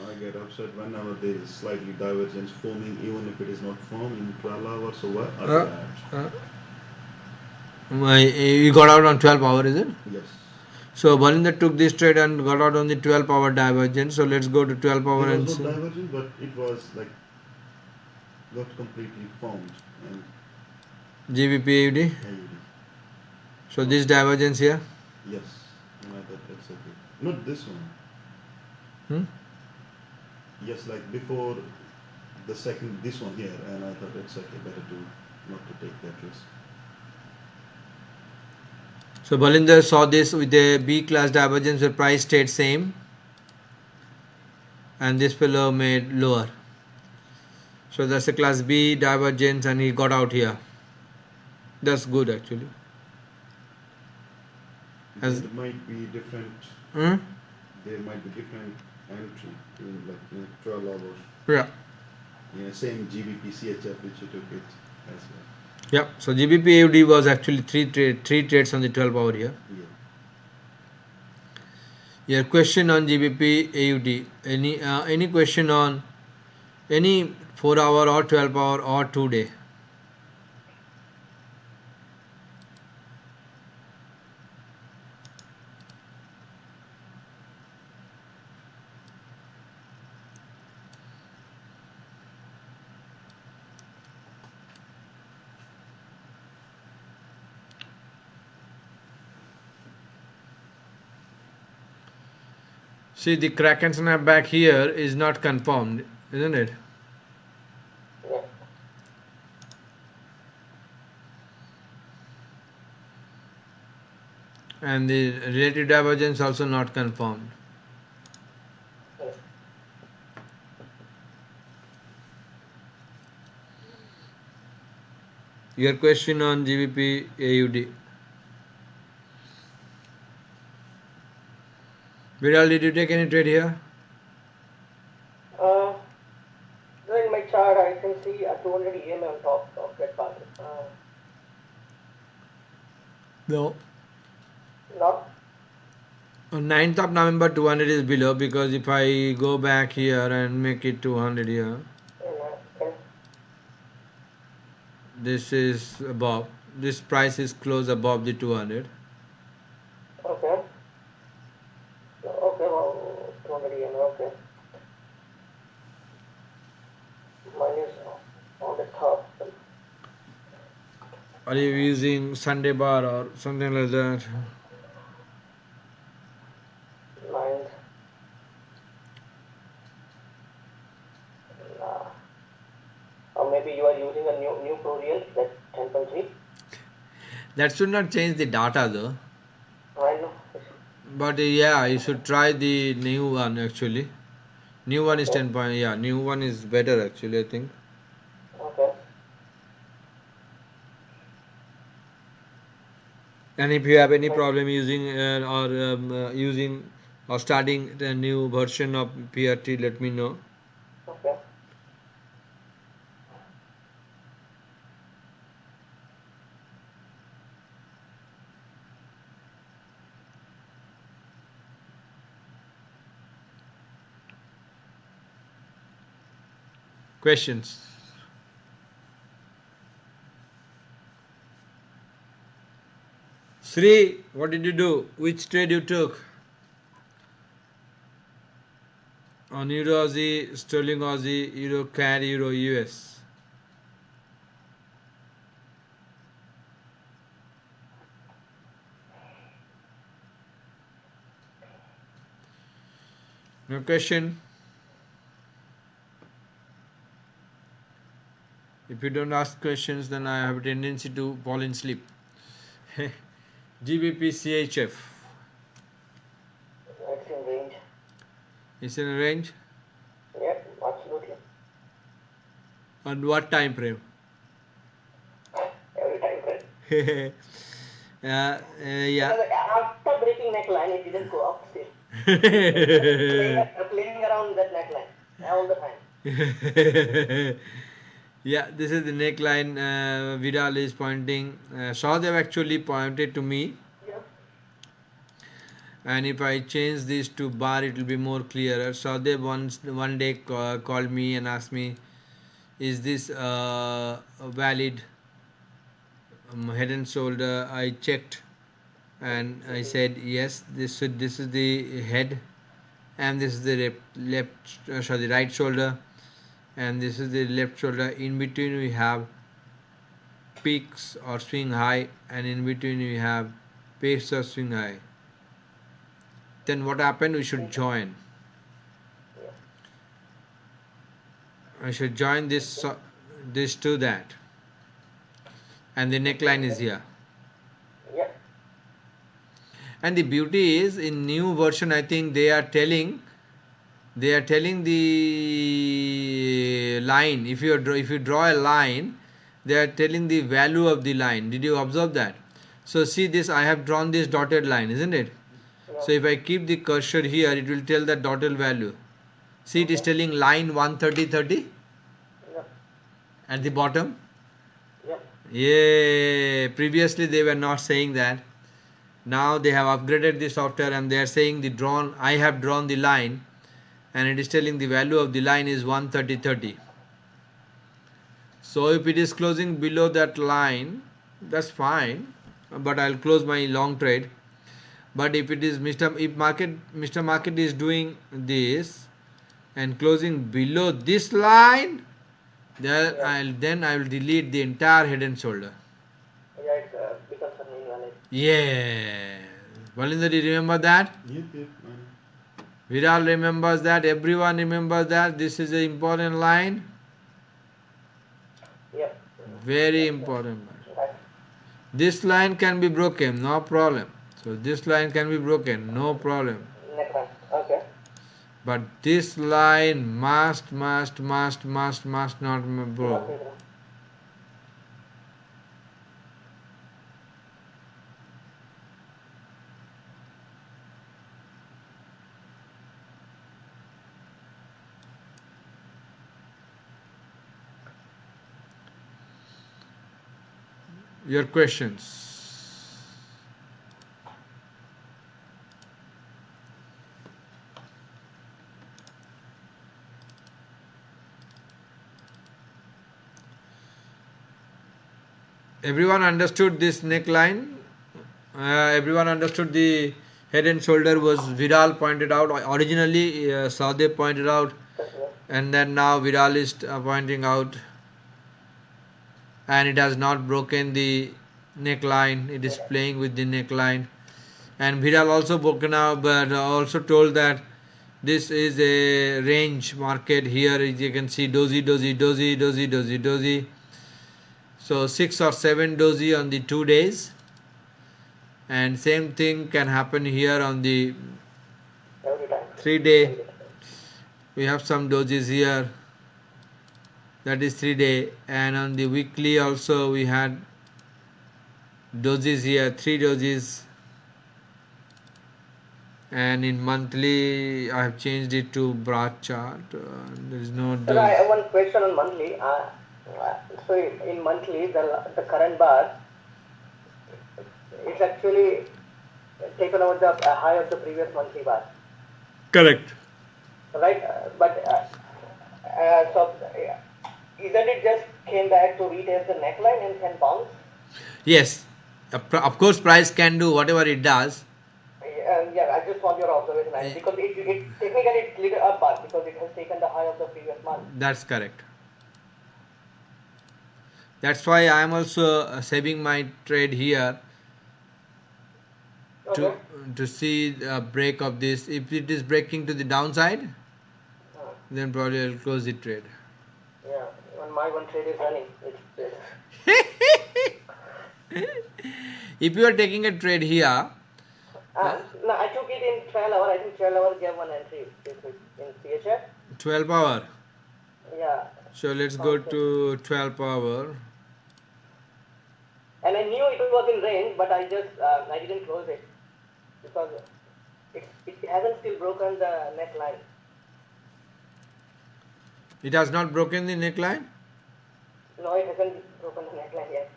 I get upset whenever there is slightly divergence forming, even if it is not forming 12 hours or what. You got out on 12 hour, is it? Yes. So Valinder took this trade and got out on the 12 hour divergence. So let's go to 12 hour There and was see. no divergence, but it was like got completely formed and GBP AUD. AUD. So this divergence here. Yes, and I thought that's okay. Not this one. Hmm? Yes, like before the second, this one here, and I thought it's okay, better to not to take that risk. So Valinder saw this with a B class divergence where price stayed same and this fellow made lower. So that's a class B divergence and he got out here. That's good actually. There might be different. Hmm? There might be different entry in like 12 hours. Yeah. Yeah, same GBP CHF which you took it as well. Yeah. So GBP AUD was actually three trades on the 12 hour here. Yeah. Your question on GBP AUD. Any question on any 4 hour or 12 hour or 2 day? See, the crack and snap back here is not confirmed, isn't it? Yeah. And the relative divergence also not confirmed. Yes. Your question on GBP AUD. Viral, did you take any trade here? In my chart, I can see a 200 EMA on top of that part. No. Not? On 9th of November 200 is below because if I go back here and make it 200 here, Okay. this is above. This price is close above the 200. Okay. Okay, well, 200 EMA, okay. Mine is on the top. Are you using Sunday bar or something like that? Ninth. Or maybe you are using a new ProReal, that's 10.3. That should not change the data though. I know. But yeah, you should try the new one actually. New one is 10 point. Yeah, new one is better actually, I think. Okay. And if you have any problem using using or starting the new version of PRT, let me know. Okay. Questions? Sri, what did you do? Which trade you took? On Euro Aussie, Sterling Aussie, Euro CAD, Euro US. No question? If you don't ask questions, then I have a tendency to fall in sleep. GBP CHF. It's in range. It's in a range. Yep, absolutely. On what time frame? Every time frame. Yeah. Because after breaking neckline, it didn't go up still. Playing around that neckline all the time. Yeah, this is the neckline. Vidal is pointing. Sahadev actually pointed to me, Yeah. and if I change this to bar, it will be more clearer. Sahadev one day called me and asked me, "Is this a valid head and shoulder?" I checked, and I said, "Yes. This is the head, and this is the right shoulder, and this is the left shoulder. In between we have peaks or swing high, and in between we have peaks or swing high. Then what happened? We should join. Yeah. I should join this to that, and the neckline is here. Yep. And the beauty is in new version, I think they are telling the line. If you draw a line, they are telling the value of the line. Did you observe that? So see this, I have drawn this dotted line, isn't it? So Yep. if I keep the cursor here, it will tell the dotted value. See, it is Okay. telling line 130.30 Yep. at the bottom. Yep. Yeah, previously they were not saying that. Now they have upgraded the software and they are saying I have drawn the line, and it is telling the value of the line is 130.30. So if it is closing below that line, that's fine, but I'll close my long trade. But if it is Mr. Market is doing this and closing below this line, Yep. then I will delete the entire head and shoulder. Yeah, it becomes an invalid. Yeah. Valinder, do you remember that? Yep, yep, I know. Viral remembers that. Everyone remembers that. This is an important line. Yep. Very That's important line. that's This line can be broken, no problem. So this line can be broken, no problem. neckline. Okay. But this line must not Must broke. be there. Your questions. Everyone understood this neckline? Everyone understood the head and shoulder was Viral pointed out. Originally, Sadev pointed out, Yep. and then now Viral is pointing out, and it has not broken the neckline. It is playing with the neckline. And Viral also broken out, but also told that this is a range market. Here you can see dozy. So 6 or 7 dozy on the 2 days, and same thing can happen here on the Every time. 3 day. Every time. We have some dojis here, that is 3 day, and on the weekly also we had dojis here, 3 dojis, and in monthly I have changed it to bar chart. There is no Sir, I doji. have one question on monthly. So in monthly, the current bar, it's actually taken over the high of the previous monthly bar, Correct. right? Isn't it just came back to retest the neckline and can bounce? Yes, of course price can do whatever it does. Yeah, I just want your observation Eh, because it technically it's little up bar because it has taken the high of the previous month. That's correct. That's why I am also saving my trade here to Okay. to see a break of this. If it is breaking to the downside, Uh, then probably I'll close the trade. yeah, when my one trade is running, it's If you are taking a trade here, no, I took it in 12 hour. I think 12 hours gave one entry this week in CHF. 12 hour. Yeah, So let's go sounds good. to 12 hour. And I knew it was in range, but I didn't close it because it hasn't still broken the neckline. It has not broken the neckline No, it hasn't broken the neckline yet.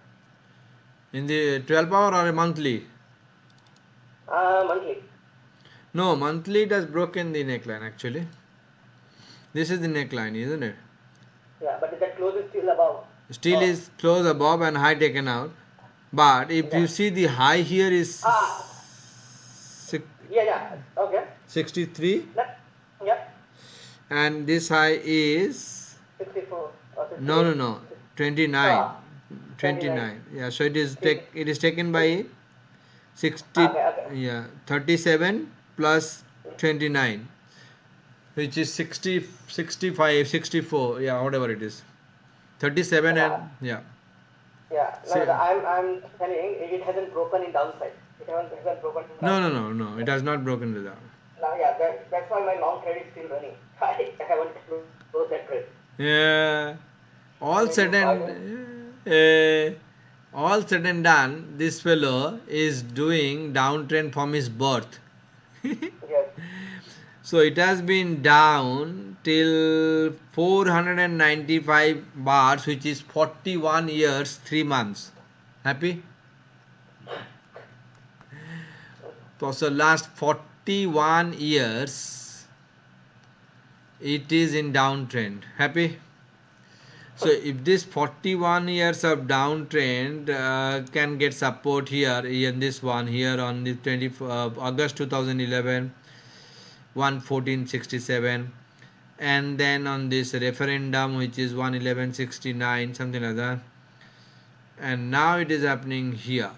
in the 12 hour or a monthly. Monthly. No, monthly it has broken the neckline actually. This is the neckline, isn't it? Yeah, but that close is still above. Still Oh, is close above and high taken out. But if yeah. you see the high here is Ah, yeah. Okay. 63 That, yeah. and this high is 64 or no 68. 29. Ah, 29. 29. Yeah, so it is See, it is taken by 60, okay. yeah, 37 plus 29, which is 60, 65, 64, yeah, whatever it is, 37 Yeah, and yeah. yeah. No, See, I'm telling it hasn't broken in downside. It hasn't broken in downside. no, it has not broken the down. Now, yeah, that's why my long trade is still running. I haven't closed that trade. Yeah, all Maybe said in 5 minutes. and all said and done, this fellow is doing downtrend from his birth. Yes. So it has been down till 495 bars, which is 41 years, 3 months. Happy? So last 41 years, it is in downtrend. Happy? So if this 41 years of downtrend can get support here in this one here on the August 2011, 11467, and then on this referendum which is 11169, something like that, and now it is happening here.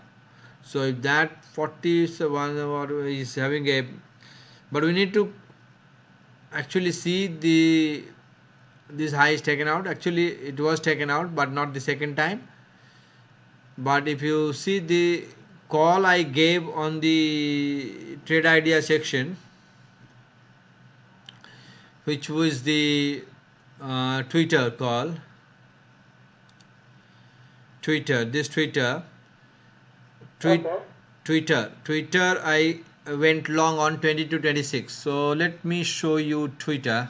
So if that 40 is having a, but we need to actually see the this high is taken out. Actually it was taken out but not the second time. But if you see the call I gave on the trade idea section, which was the Twitter call, this tweet, Okay. Twitter, I went long on 20 to 26. So let me show you Twitter.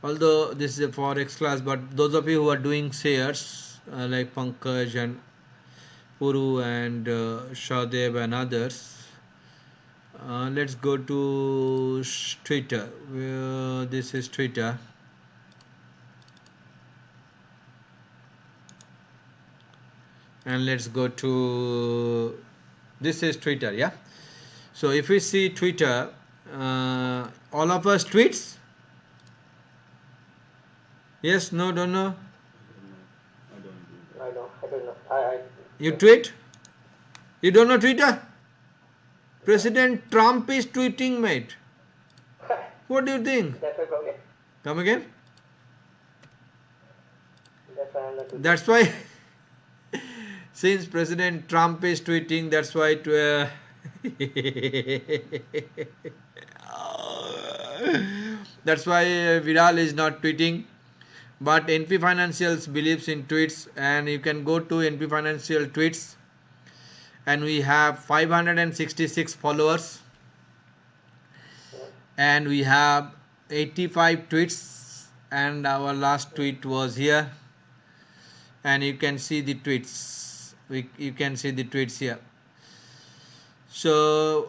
Although this is a Forex class, but those of you who are doing shares like Pankaj and Puru and Shadev and others, let's go to Twitter. This is Twitter. And let's go to, this is Twitter, yeah. So if we see Twitter, all of us tweets, yes, no, don't know. I don't do I that. know. I don't know. I You tweet, you don't know Twitter? President Trump is tweeting, mate. What do you think? that's why probably. Come again. That's why I'm not doing. That's why since President Trump is tweeting, that's why that's why Viral is not tweeting. But NP Financials believes in tweets, and you can go to NP Financial tweets and we have 566 followers, and we have 85 tweets, and our last tweet was here, and you can see the tweets. You can see the tweets here. So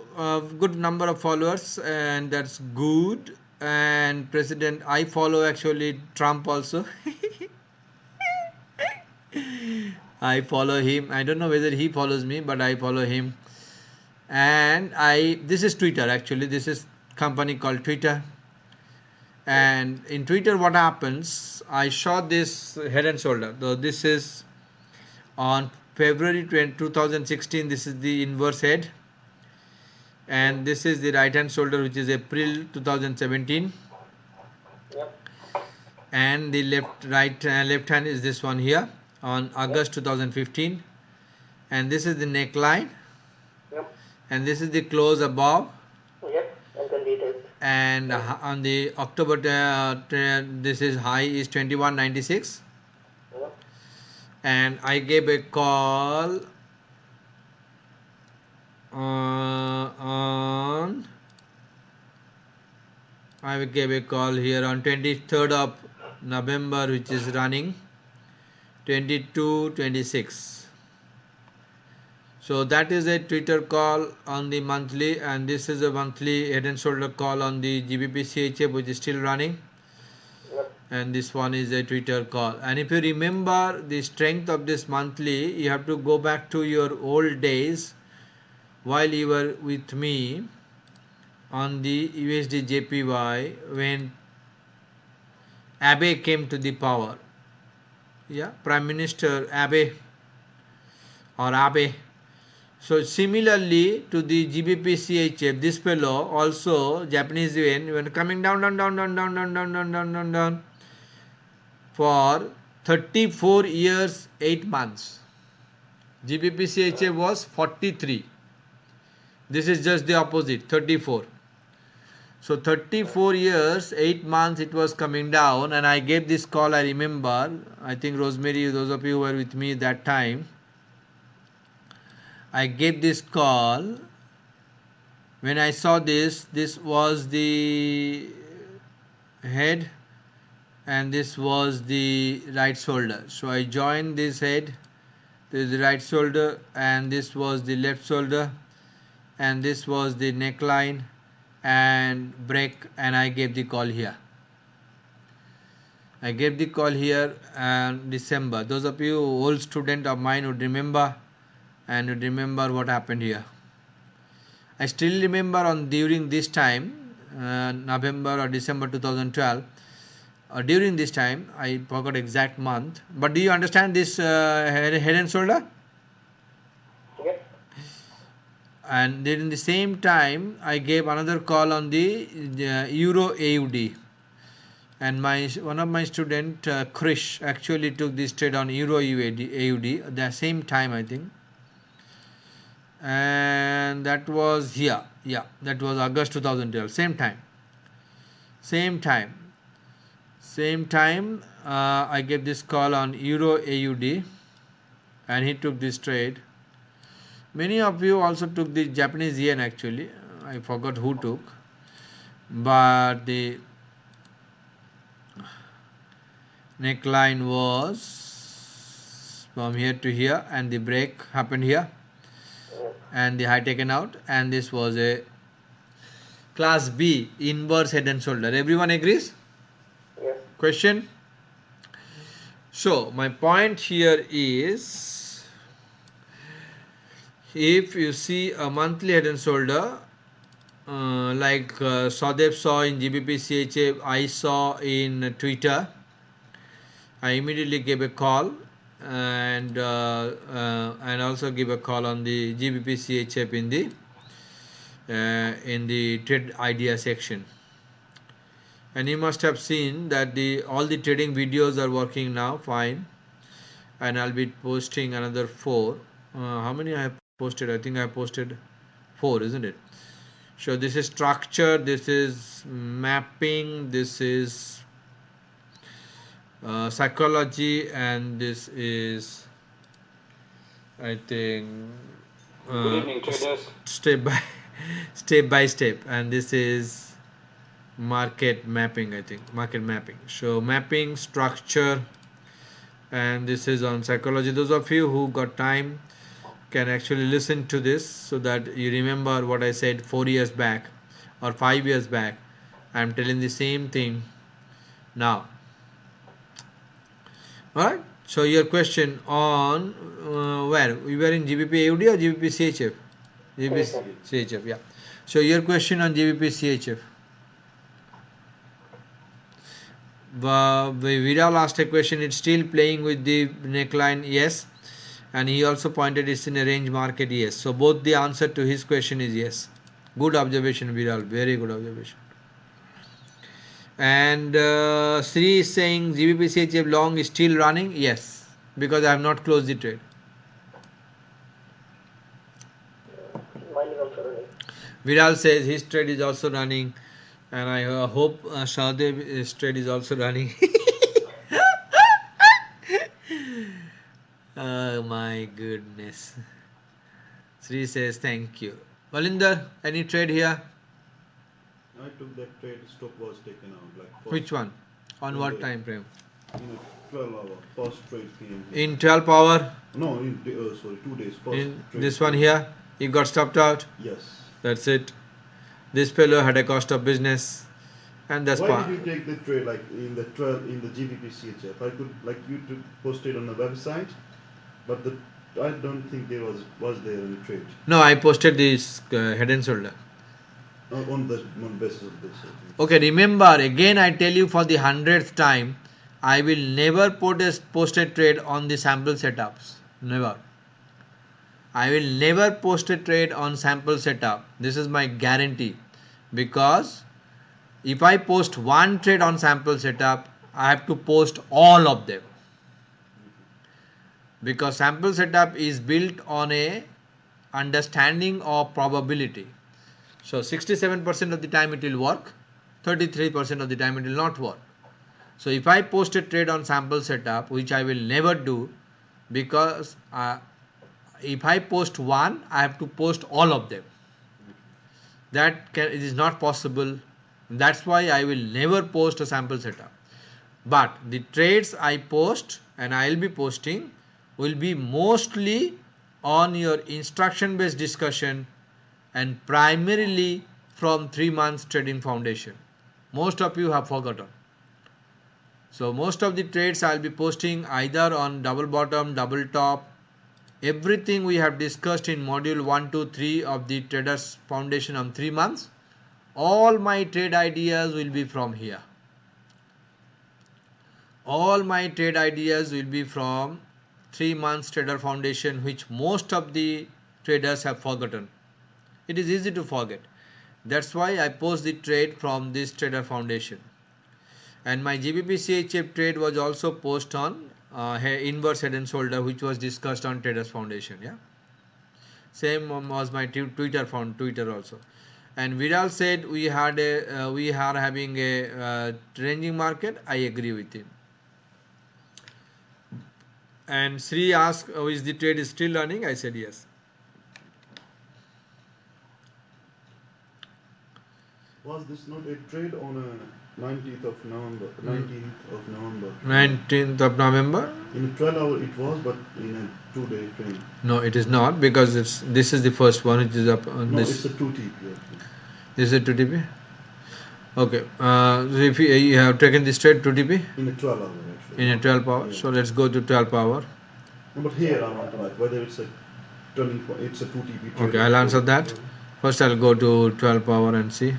good number of followers, and that's good. And president, I follow actually Trump also. I follow him. I don't know whether he follows me, but I follow him. And this is Twitter actually. This is company called Twitter. And in Twitter, what happens? I saw this head and shoulder. So this is on February 2016. This is the inverse head, and this is the right hand shoulder, which is April 2017. Yep. And the left hand is this one here on August 2015, and this is the neckline. Yep. And this is the close above. Yep. And the details. And on the October this is high is 2196. Yep. And I gave a call I gave a call here on 23rd of November, which is running 2226. So that is a Twitter call on the monthly, and this is a monthly head and shoulder call on the GBP CHF, which is still running. Yep. And this one is a Twitter call. And if you remember the strength of this monthly, you have to go back to your old days while you were with me on the USD JPY when Abe came to the power. Yeah, Prime Minister Abe or Abe. So similarly to the GBP CHF, this fellow also Japanese yen when coming down for 34 years 8 months. GBP CHF was 43. This is just the opposite, 34. So 34 years 8 months it was coming down, and I gave this call. I remember, I think Rosemary, those of you who were with me that time, I gave this call. When I saw this was the head and this was the right shoulder. So I joined this head, this is the right shoulder, and this was the left shoulder, and this was the neckline and break, and I gave the call here. I gave the call here in December. Those of you old student of mine would remember, and would remember what happened here. I still remember during this time, November or December 2012, during this time, I forgot exact month, but do you understand this head and shoulder? Yes. And during the same time, I gave another call on the Euro AUD, and one of my student Krish actually took this trade on Euro AUD at the same time, I think. And that was here, yeah, that was August 2012, same time. I gave this call on Euro AUD, and he took this trade. Many of you also took the Japanese yen actually. I forgot who took, but the neckline was from here to here, and the break happened here, and the high taken out, and this was a class B inverse head and shoulder. Everyone agrees? Yes. Question? So my point here is, if you see a monthly head and shoulder like Sadev saw in GBP CHF, I saw in Twitter, I immediately gave a call, and also give a call on the GBP CHF in the trade idea section. And you must have seen that all the trading videos are working now fine, and I'll be posting another 4. How many I have posted? I think I have posted 4, isn't it? So this is structure, this is mapping, this is psychology, and this is, I think, Good evening, traders. Step by step by step, and this is market mapping, I think. Market mapping. So mapping structure, and this is on psychology. Those of you who got time can actually listen to this so that you remember what I said 4 years back or 5 years back. I'm telling the same thing now. Alright, so your question on where we were in GBP AUD or GBP CHF? GBP CHF, yeah. So your question on GBP CHF. Viral asked a question. It's still playing with the neckline, yes, and he also pointed it's in a range market, yes. So both the answer to his question is yes. Good observation, Viral. Very good observation. And Sri is saying GBP CHF long is still running. Yes, because I have not closed the trade. Mine is also running. Viral says his trade is also running, and I hope Shahadev's trade is also running. Oh my goodness. Sri says thank you. Valinder, any trade here? I took that trade, stop was taken out. Like Which one? On in what the- time frame? In a 12-hour first trade came. In 12 hour? No, in sorry, 2 days first. In trade this one came. here? You got stopped out? Yes. That's it. This fellow had a cost of business, and that's Why did you take the trade like in the 12 in the GBP CHF? I could like you to post it on the website, but I don't think there was there any trade No, I posted this head and shoulder. on basis of this. I think. Okay, remember again I tell you for the 100th time, I will never post a trade on the sample setups. Never. I will never post a trade on sample setup. This is my guarantee, because if I post one trade on sample setup, I have to post all of them, because sample setup is built on a understanding of probability. So 67% of the time it will work, 33% of the time it will not work. So if I post a trade on sample setup, which I will never do, because if I post one, I have to post all of them. It is not possible. That's why I will never post a sample setup. But the trades I post and I will be posting will be mostly on your instruction based discussion and primarily from 3 months trading foundation. Most of you have forgotten. So most of the trades I will be posting either on double bottom, double top, everything we have discussed in module 1, 2, 3 of the traders foundation on 3 months. All my trade ideas will be from here. All my trade ideas will be from 3 months trader foundation, which most of the traders have forgotten. It is easy to forget. That's why I post the trade from this trader foundation. And my GBP CHF trade was also post on inverse head and shoulder, which was discussed on traders foundation. Yeah, same was my Twitter also. And Viral said we are having a ranging market. I agree with him. And Sri asked, is the trade is still running? I said yes. Was this not a trade on a 19th of November? 19th of November. 19th of November? In a 12-hour it was, but in a 2-day frame. No, it is not, because this is the first one. It is up on No, this. it's a 2 TP. This is a 2 TP. Okay. So if you have taken this trade 2 TP In a 12-hour actually. in a 12 hour, Yeah. so let's go to 12 hour. No, but here I want to like whether it's a turning point. It's a 2 TP trade. Okay, I'll answer that. First, I'll go to 12 hour and see.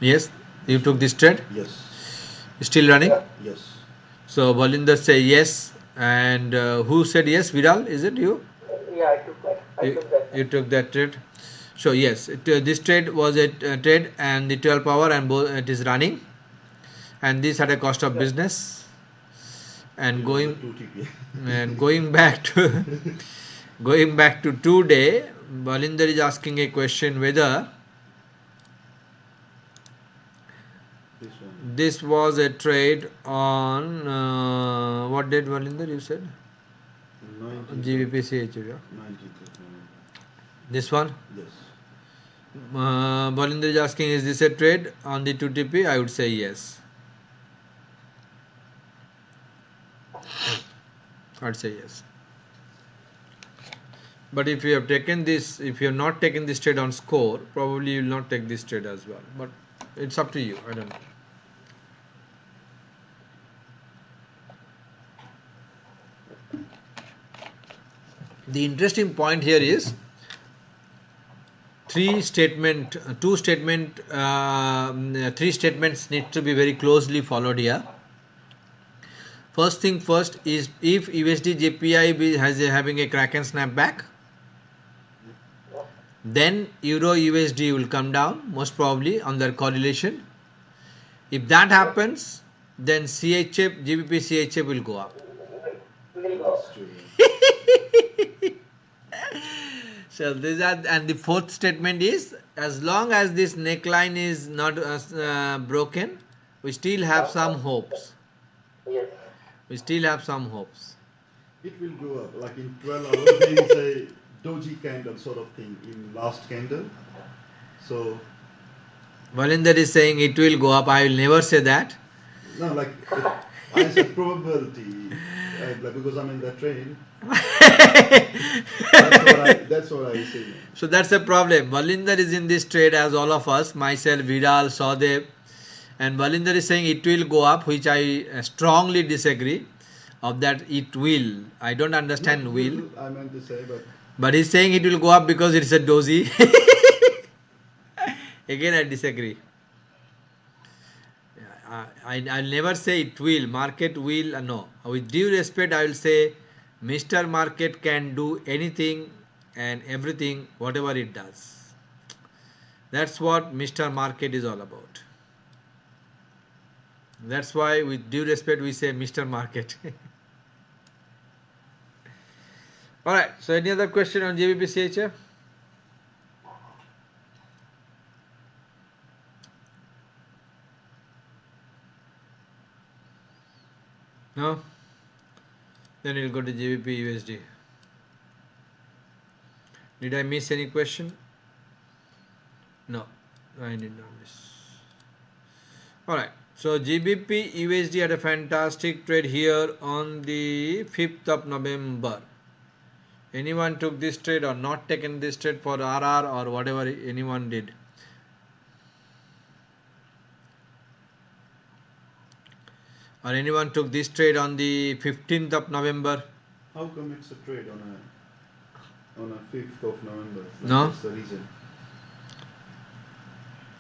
Yes, you took this trade. Yes. Still running. Yes. So Balinder say yes, and who said yes? Viral, is it you? Yeah, I took that. You took that trade. So yes, this trade was a trade and the 12 hour, and both it is running, and this had a cost of business. And It was a 2 TP. and going back to today, Balinder is asking a question whether This one. this was a trade on what date, Balinder, you said? GBP CHF. Yeah. 19th of November. This one. Yes. Bolinder is asking, is this a trade on the 2TP? I would say yes. I'd say yes. But if you have taken this, if you have not taken this trade on score, probably you will not take this trade as well. But it's up to you. I don't know. The interesting point here is three statements need to be very closely followed here. First thing first is if USD JPY having a Kraken snapback, then Euro USD will come down most probably on their correlation. If that happens, then CHF GBP CHF will go up. That's true. So these are, and the fourth statement is, as long as this neckline is not broken, we still have some hopes. Yes. We still have some hopes. It will go up. Like in 12 hours, there is a doji candle sort of thing in last candle. So, Valinder is saying it will go up. I will never say that. no, like, I said probability. Like, because I'm in the train. That's what I say. So that's a problem. Valinder is in this trade as all of us, myself, Vidal, Sadev, and Valinder is saying it will go up, which I strongly disagree. Of that, it will. I don't understand No, will. I meant to say, But he's saying it will go up because it's a doji. Again, I disagree. I'll never say it will. Market will. No. With due respect, I will say Mr. Market can do anything and everything, whatever it does. That's what Mr. Market is all about. That's why, with due respect, we say Mr. Market. Alright, so any other question on GBP CHF? No? Then we'll go to GBP USD. Did I miss any question? No, I did not miss. Alright, so GBP USD had a fantastic trade here on the 5th of November. Anyone took this trade or not taken this trade for RR or whatever anyone did? Or anyone took this trade on the 15th of November? how come it's a trade on a 5th of November? Like, No. what's the reason?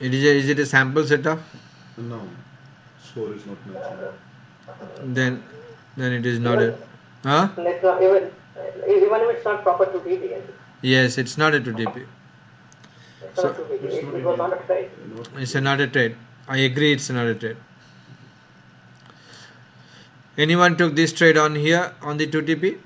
Is it a sample setup? No, score is not matching. Then it is not a. Huh? It's not even if it's not proper to DD. Yes, it's not a 2TP. It's So- not to DD. It's It not was Indian. not a trade. It's not a trade. I agree, it's not a trade. Anyone took this trade on here on the 2TP?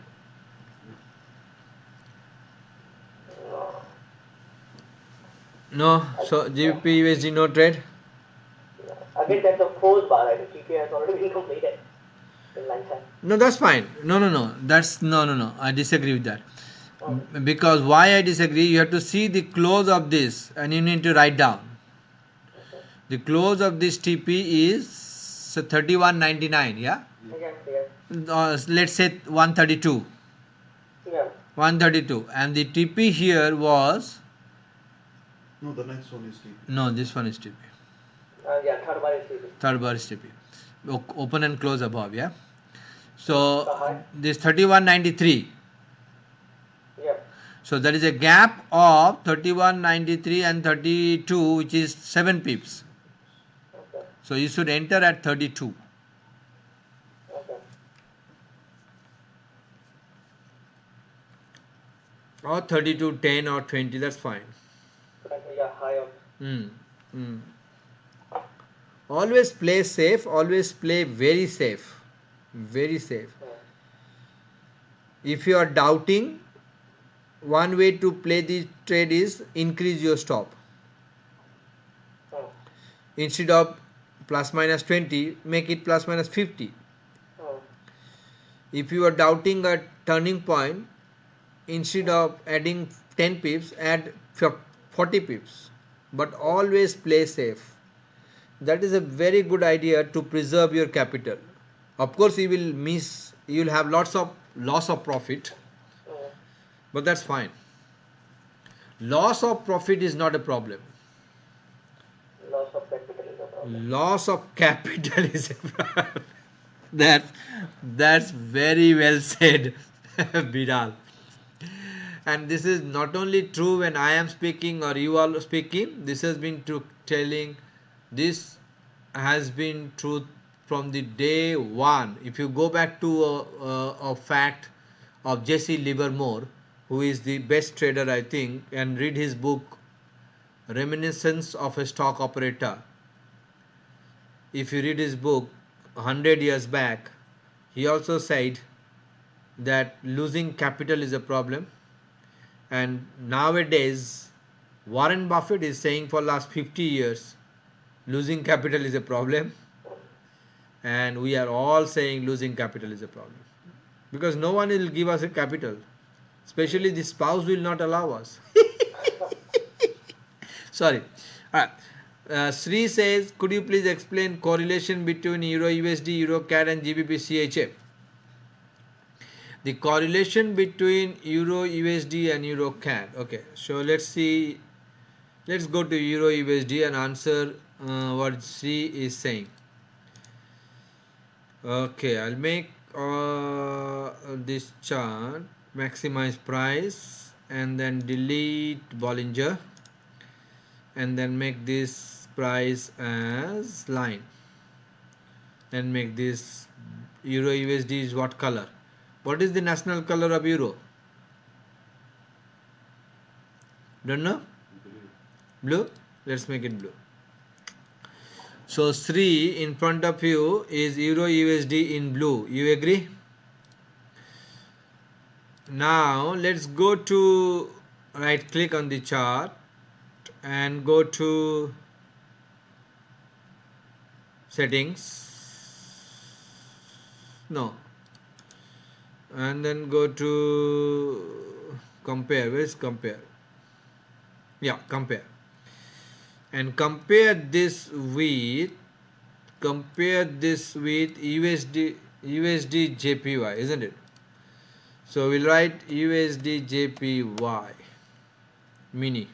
No. So GBP USD no trade. Again, that's a false bar. I think TP has already been completed in lunchtime. No, that's fine. No. That's no. I disagree with that. Because why I disagree? You have to see the close of this, and you need to write down. The close of this TP is 31.99. Yeah. Again, yes. Let's say 132. Yeah. 132, and the TP here was No, the next one is deep. no. This one is TP. Yeah, third bar is TP. Third bar is TP. Open and close above. Yeah. So The high? this 31.93. Yeah. So there is a gap of 31.93 and 32, which is 7 pips. Okay. So you should enter at 32. Okay. Or 32, 10 or 20. That's fine. Yeah, high up. Always play safe. Always play very safe. Very safe. If you are doubting, one way to play this trade is increase your stop. Instead of plus minus 20, make it plus minus 50. If you are doubting a turning point, instead of adding 10 pips, add 40 pips, but always play safe. That is a very good idea to preserve your capital. Of course, you will have lots of loss of profit, Mm. but that's fine. Loss of profit is not a problem. Loss of capital is a problem. Loss of capital is a problem. that that's very well said, Biral. And this is not only true when I am speaking or you are speaking. This has been true telling. This has been true from the day one. If you go back to a fact of Jesse Livermore, who is the best trader I think, and read his book Reminiscence of a Stock Operator. If you read his book 100 years back, he also said that losing capital is a problem. And nowadays, Warren Buffett is saying for last 50 years, losing capital is a problem. And we are all saying losing capital is a problem. Because no one will give us a capital. Especially the spouse will not allow us. Sorry. Alright. Sri says, could you please explain correlation between Euro USD, Euro CAD and GBP CHF? The correlation between Euro USD and Euro CAD. Okay, so let's see. Let's go to Euro USD and answer what Sri is saying. Okay, I'll make this chart, maximize price, and then delete Bollinger, and then make this price as line, and make this Euro USD is what color? What is the national color of Euro? Don't know? Blue? Let's make it blue. So Sri in front of you is Euro USD in blue. You agree? Now let's go to right click on the chart and go to settings. No. And then go to compare. Where is compare? Yeah, compare. And compare this with USD JPY, isn't it? So we'll write USD JPY mini,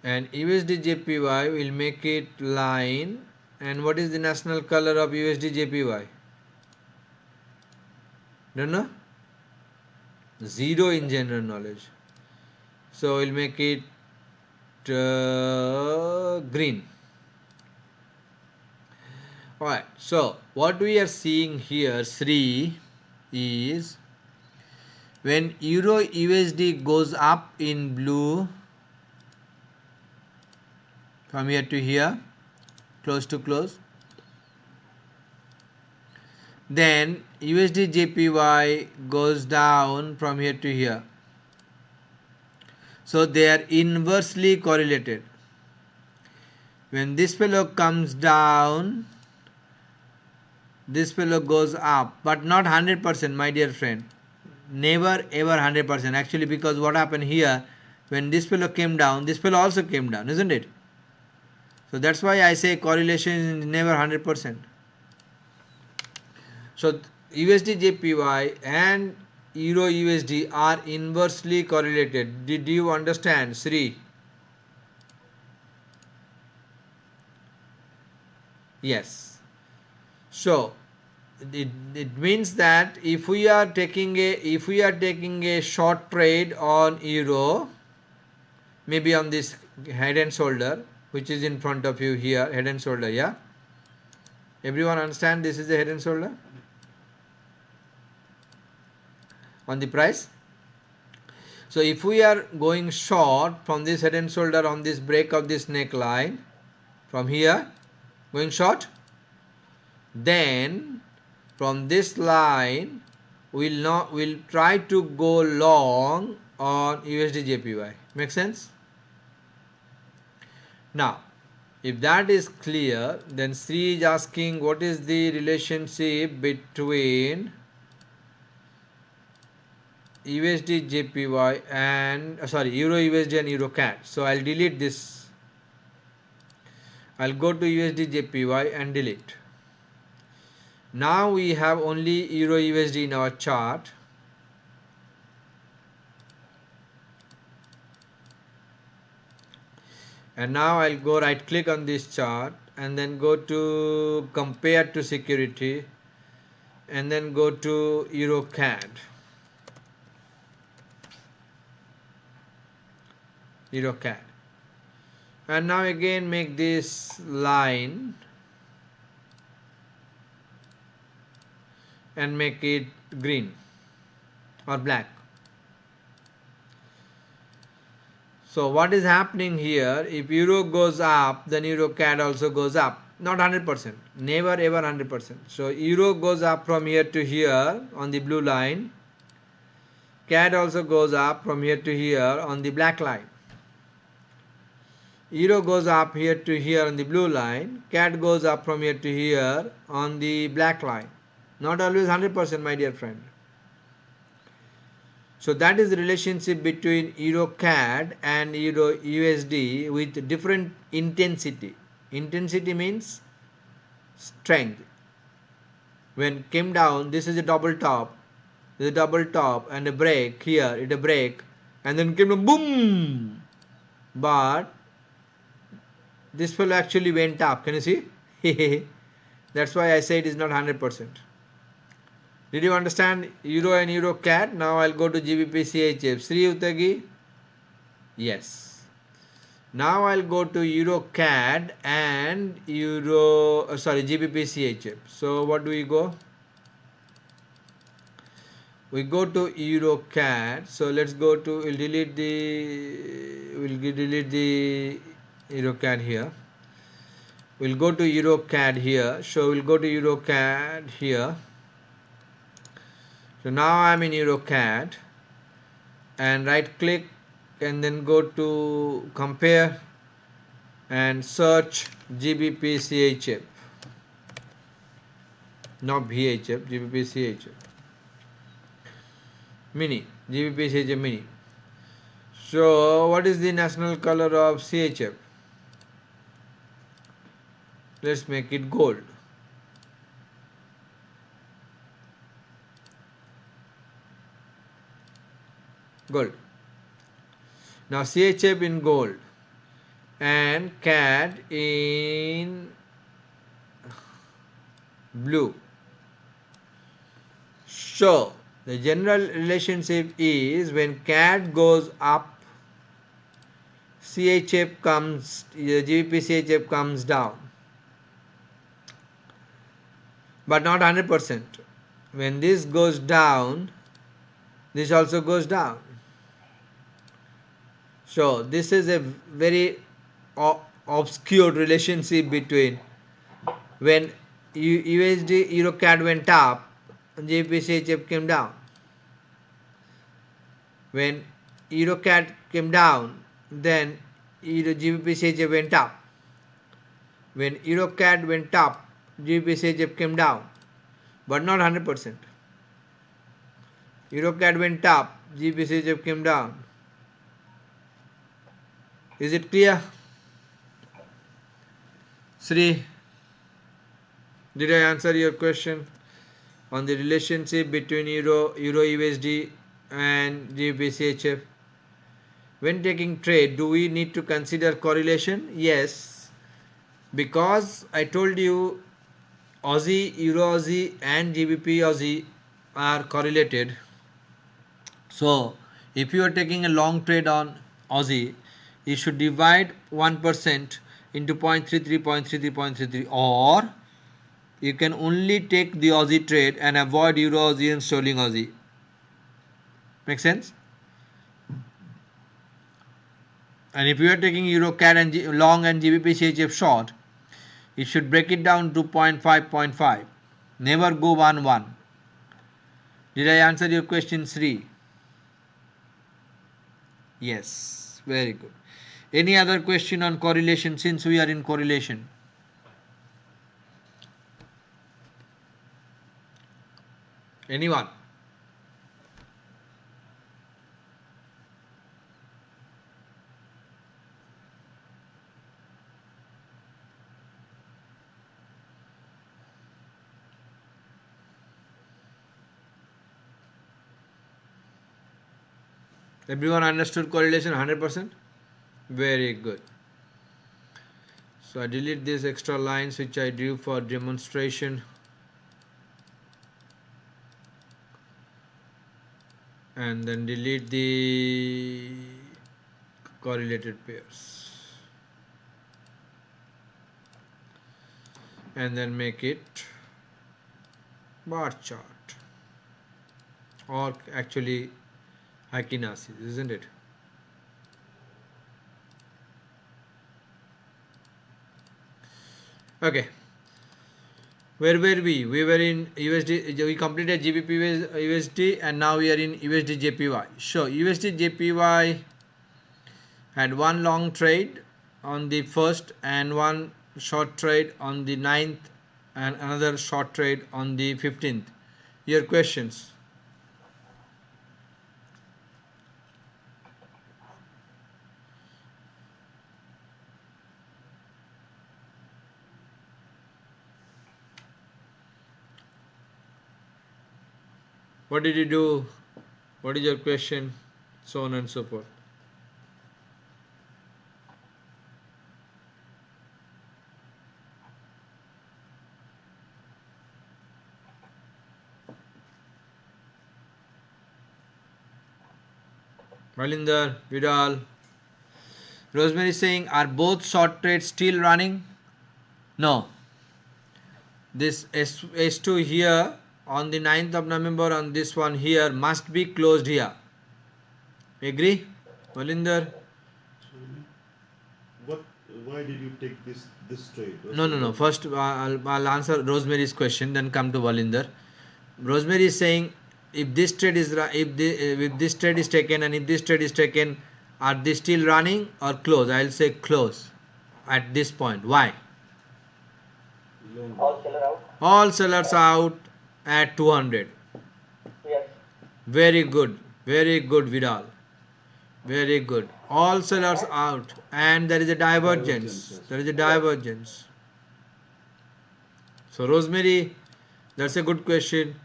and USD JPY will make it line. And what is the national color of USD JPY? Don't know? Zero in general knowledge. So we'll make it green. Alright, so what we are seeing here, Sri, is when Euro USD goes up in blue from here to here, close to close, then USD JPY goes down from here to here. So they are inversely correlated. When this fellow comes down, this fellow goes up, but not 100%, my dear friend. Never ever 100%. Actually, because what happened here, when this fellow came down, this fellow also came down, isn't it? So that's why I say correlation is never 100%. So USD JPY and Euro USD are inversely correlated. Did you understand, Sri? Yes. So it means that if we are taking a short trade on Euro, maybe on this head and shoulder, which is in front of you here, head and shoulder, yeah? Everyone understand this is a head and shoulder on the price? So if we are going short from this head and shoulder on this break of this neckline, from here going short, then from this line we'll try to go long on USD JPY. Make sense? Now If that is clear, then Sri is asking what is the relationship between USD JPY and Euro USD and Euro CAD. So I'll delete this. I'll go to USD JPY and delete. Now we have only Euro USD in our chart. And now I'll go right click on this chart and then go to compare to security and then go to Euro CAD. Euro CAD. And now again make this line and make it green or black. So what is happening here, if euro goes up, then euro CAD also goes up. Not 100%, never ever 100%. So euro goes up from here to here on the blue line. CAD also goes up from here to here on the black line. Euro goes up here to here on the blue line. CAD goes up from here to here on the black line. Not always 100%, my dear friend. So that is the relationship between Euro CAD and Euro USD with different intensity. Intensity means strength. When came down, this is a double top. This is a double top and a break here, it a break, and then came down, boom. But this fellow actually went up. Can you see? That's why I say it is not 100%. Did you understand Euro and Euro CAD? Now I'll go to GBP CHF. Sri Utagi? Yes. Now I'll go to Euro CAD and GBP CHF. So what do we go? We go to Euro CAD. So let's go to, we'll delete the Euro CAD here. We'll go to Euro CAD here. So we'll go to Euro CAD here. So now I'm in Euro CAD and right click and then go to compare and search GBP CHF. Not VHF, GBP CHF. Mini, GBP CHF mini. So what is the national color of CHF? Let's make it gold. Gold. Now CHF in gold and CAD in blue. So the general relationship is when CAD goes up, GBP CHF comes down. But not 100%. When this goes down, this also goes down. So this is a very obscure relationship between when USD Euro CAD went up, GBP CHF came down. When Euro CAD came down, then GBP CHF went up. When Euro CAD went up, GBP CHF came down, but not 100%. Euro CAD went up, GBP CHF came down. Is it clear? Sri, did I answer your question on the relationship between Euro USD and GBP CHF? When taking trade, do we need to consider correlation? Yes, because I told you Aussie, Euro Aussie and GBP Aussie are correlated. So if you are taking a long trade on Aussie, you should divide 1% into 0.33, 0.33, 0.33, or you can only take the Aussie trade and avoid Euro Aussie and Sterling Aussie. Make sense? And if you are taking Euro CAD and long and GBP CHF short, you should break it down to 0.5, 0.5. Never go 1, 1. Did I answer your question, Sri? Yes, very good. Any other question on correlation since we are in correlation? Anyone? Everyone understood correlation 100%? Very good. So I delete these extra lines which I drew for demonstration, and then delete the correlated pairs, and then make it bar chart, or actually Akinasis, isn't it? Okay, where were we? We were in USD. We completed GBP USD, and now we are in USD JPY. So USD JPY had one long trade on the 1st and one short trade on the 9th and another short trade on the 15th. Your questions? What did you do? What is your question? So on and so forth. Malinder, Vidal. Rosemary is saying, are both short trades still running? No. This S2 here on the 9th of November on this one here must be closed here. Agree? Malinder? Why did you take this trade? No. First, I'll answer Rosemary's question, then come to Valinder. Rosemary is saying, if this trade is if this trade is taken and if this trade is taken, are they still running or close? I'll say close at this point. Why? All seller out. All sellers out at 200. Yes. Very good, Vidal. Very good. All sellers out, and there is a divergence. There is a divergence. So Rosemary, that's a good question.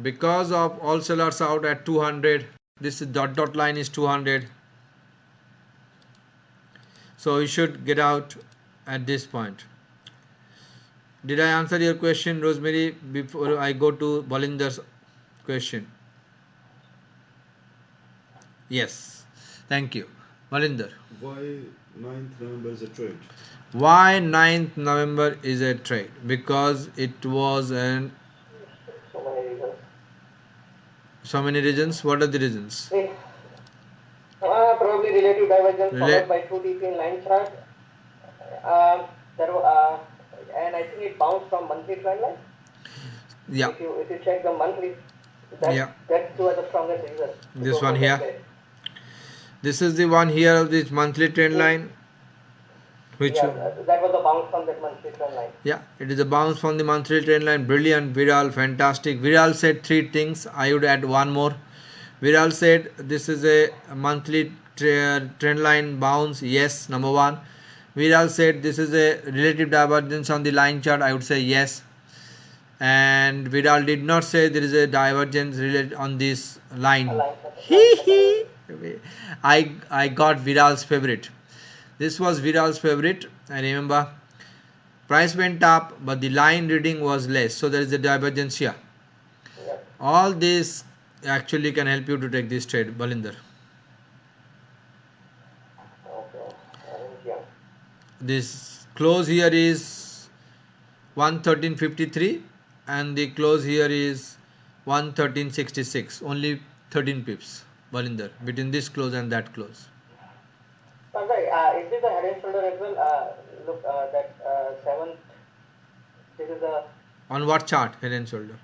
Because of all sellers out at 200, this dot line is 200. So you should get out at this point. Did I answer your question, Rosemary, before I go to Balinder's question? Yes. Thank you. Balinder. Why 9th November is a trade? Why 9th November is a trade? Because it was an... So many reasons. So many reasons. What are the reasons? Probably relative divergence followed by 2 TP in line chart. And I think it bounced from monthly trend line. Yeah. If you check the monthly, Yeah. that's two of the strongest reasons. This one here. This is the one here of this monthly trend line. Which yeah, that was a bounce from that monthly trend line. Yeah, it is a bounce from the monthly trend line. Brilliant, Viral, fantastic. Viral said three things. I would add one more. Viral said this is a monthly trend line bounce. Yes, number one. Viral said this is a relative divergence on the line chart. I would say yes. And Viral did not say there is a divergence related on this line. I got Viral's favorite. This was Viral's favorite. I remember. Price went up, but the line reading was less. So there is a divergence here. Yep. All this actually can help you to take this trade, Balinder. Okay. Yeah. This close here is 113.53 and the close here is 113.66. Only 13 pips, Balinder, between this close and that close. Sorry, is this a head and shoulder as well? Look, that 7th. This is a. On what chart? Head and shoulder.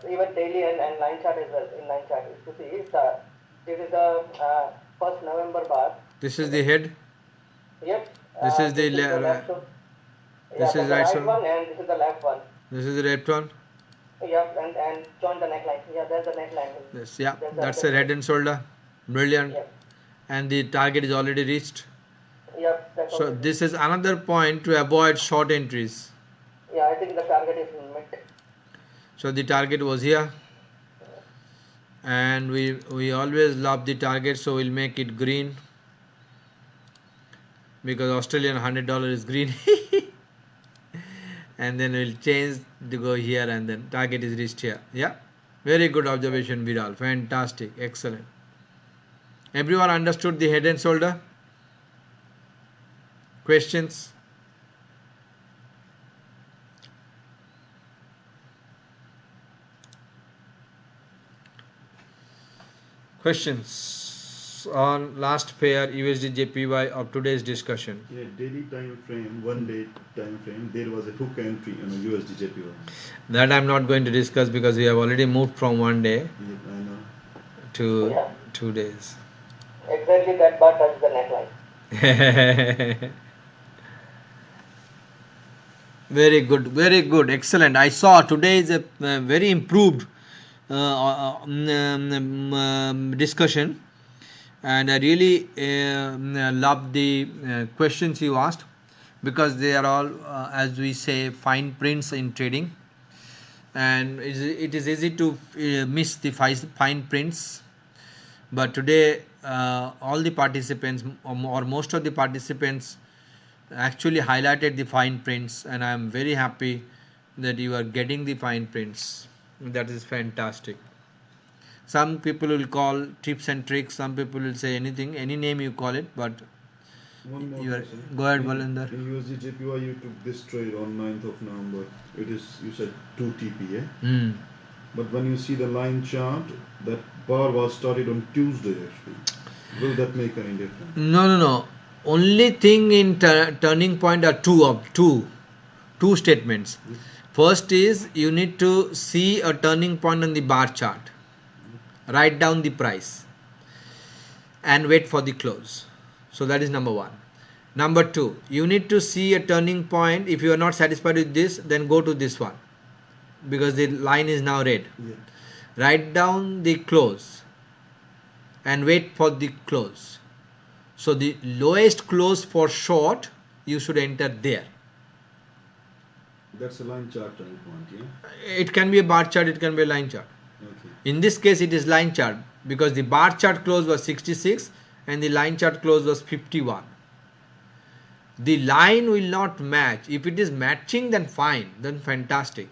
Even daily and line chart as well. In line chart, if you see, this is the 1st November bar. This is the head. Yep. This is the left shoulder. this Yeah, is the right right shoulder. one and this is the left one. This is the right one. Yep, and join the neckline. Yeah, there's the neckline. Yes, yeah, There's that's the head and shoulder. Brilliant. Yep. And the target is already reached. Yep, that's So okay. this is another point to avoid short entries. Yeah, I think the target is met. So the target was here, and we always love the target, so we'll make it green because Australian $100 is green. And then we'll change to go here, and then target is reached here. Yeah, very good observation, Viral. Fantastic, excellent. Everyone understood the head and shoulder? Questions? Questions on last pair USD JPY of today's discussion? In a daily time frame, 1 day time frame, there was a hook entry on a USD JPY. That I'm not going to discuss because we have already moved from 1 day Yep, I know. to 2 days. Exactly that bar touches the neckline. Very good, very good, excellent. I saw today is a very improved discussion, and I really love the questions you asked because they are all, as we say, fine prints in trading, and it is easy to miss the fine prints. But today, all the participants or most of the participants actually highlighted the fine prints, and I am very happy that you are getting the fine prints. That is fantastic. Some people will call tips and tricks, some people will say anything, any name you call it, but One more you are, question. go ahead, In Balinder. USD JPY, you took this trade on 9th of November. It is, you said 2 TP, eh? Mm. But when you see the line chart, that bar was started on Tuesday actually. Will that make any difference? No. Only thing in turning point are two statements. First is you need to see a turning point on the bar chart. Write down the price and wait for the close. So that is number one. Number two, you need to see a turning point. If you are not satisfied with this, then go to this one because the line is now red. Yeah. Write down the close and wait for the close. So the lowest close for short, you should enter there. That's a line chart turning point, yeah? It can be a bar chart, it can be a line chart. Okay. In this case, it is line chart because the bar chart close was 66 and the line chart close was 51. The line will not match. If it is matching, then fine, then fantastic.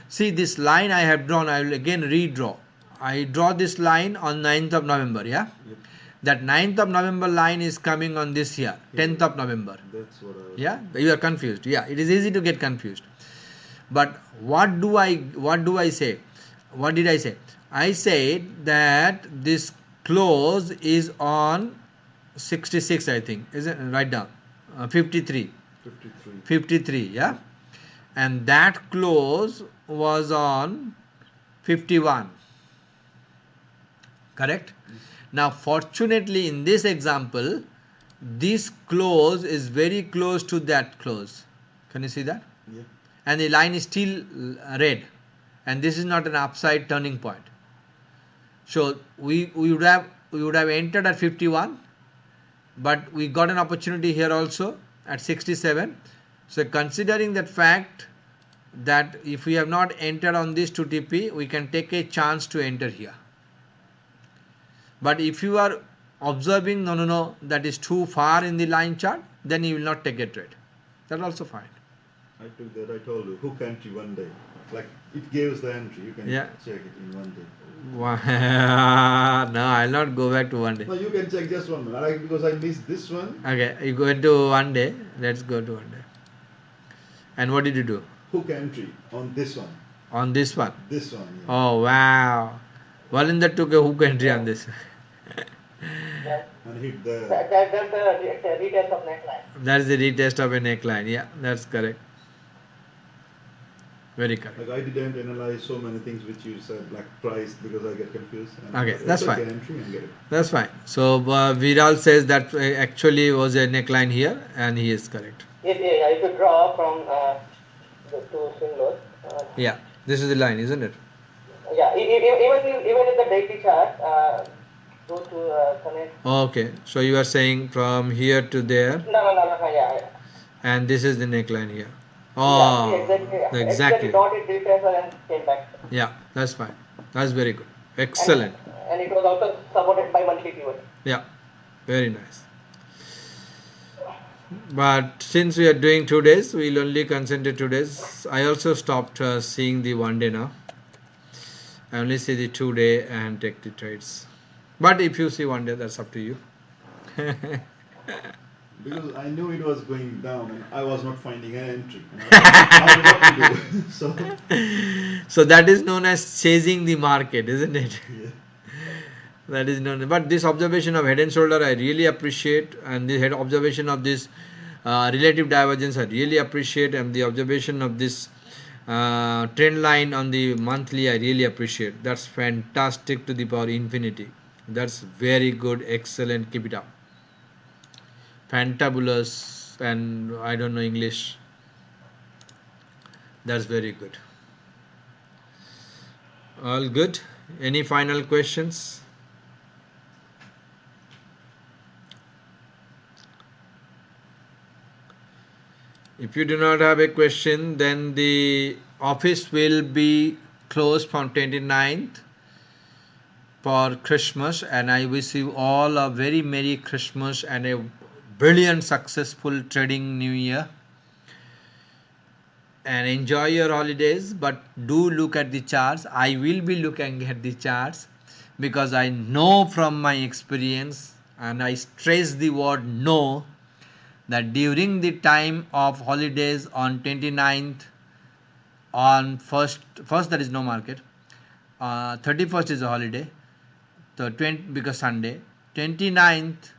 See this line I have drawn, I will again redraw. I draw this line on 9th of November, yeah? Yep. That 9th of November line is coming on this here, 10th of November. That's what I was. Yeah, you are confused. Yeah, it is easy to get confused. But what do I say? What did I say? I said that this close is on 66, I think. Is it? Write down. 53. 53. 53, yeah? And that close was on 51. Correct? Now, fortunately, in this example, this close is very close to that close. Can you see that? Yeah. And the line is still red, and this is not an upside turning point. So we would have entered at 51, but we got an opportunity here also at 67. So considering that fact that if we have not entered on this 2TP, we can take a chance to enter here. But if you are observing no, that is too far in the line chart, then you will not take a trade. That's also fine. I took that, I told you, hook entry 1 day. Like, it gives the entry, you can Yeah. check it in 1 day. No, I'll not go back to 1 day. No, you can check just 1 minute. Because I missed this one. Okay, you go into 1 day. Let's go to 1 day. And what did you do? Hook entry on this one. On this one? This one, yeah. Oh, wow. Valinder took a hook entry on this. Yeah. And hit the... That's the retest of neckline. That's the retest of a neckline. Yeah, that's correct. Very correct. Like I didn't analyze so many things which you said, like price, because I get confused. And Okay, it's that's okay, fine. entry and get it. That's fine. So Viral says that actually was a neckline here, and he is correct. Yes, yeah, if you draw from the two swing lows, Yeah, this is the line, isn't it? yeah, even in the daily chart, go to connect. Okay, so you are saying from here to there, No, yeah, and this is the neckline here. yeah, see Oh, exactly exactly. dot it retraced and came back, Yeah, that's fine. That's very good. and Excellent. and it was also supported by monthly pivot. Yeah, very nice. But since we are doing 2 days, we'll only concentrate 2 days. I also stopped seeing the 1 day now. I only see the 2 day and take the trades. But if you see 1 day, that's up to you. Because I knew it was going down and I was not finding an entry. And I was like, what to do? So, So that is known as chasing the market, isn't it? yeah. That is known. But this observation of head and shoulder, I really appreciate, and the head observation of this relative divergence, I really appreciate, and the observation of this trend line on the monthly, I really appreciate. That's fantastic to the power infinity. That's very good, excellent. Keep it up. Fantabulous, and I don't know English. That's very good. All good. Any final questions? If you do not have a question, then the office will be closed from 29th for Christmas, and I wish you all a very Merry Christmas and a brilliant, successful trading New Year. And enjoy your holidays, but do look at the charts. I will be looking at the charts because I know from my experience, and I stress the word know, that during the time of holidays on 29th, on first there is no market, 31st is a holiday, so 20 because Sunday, 29th,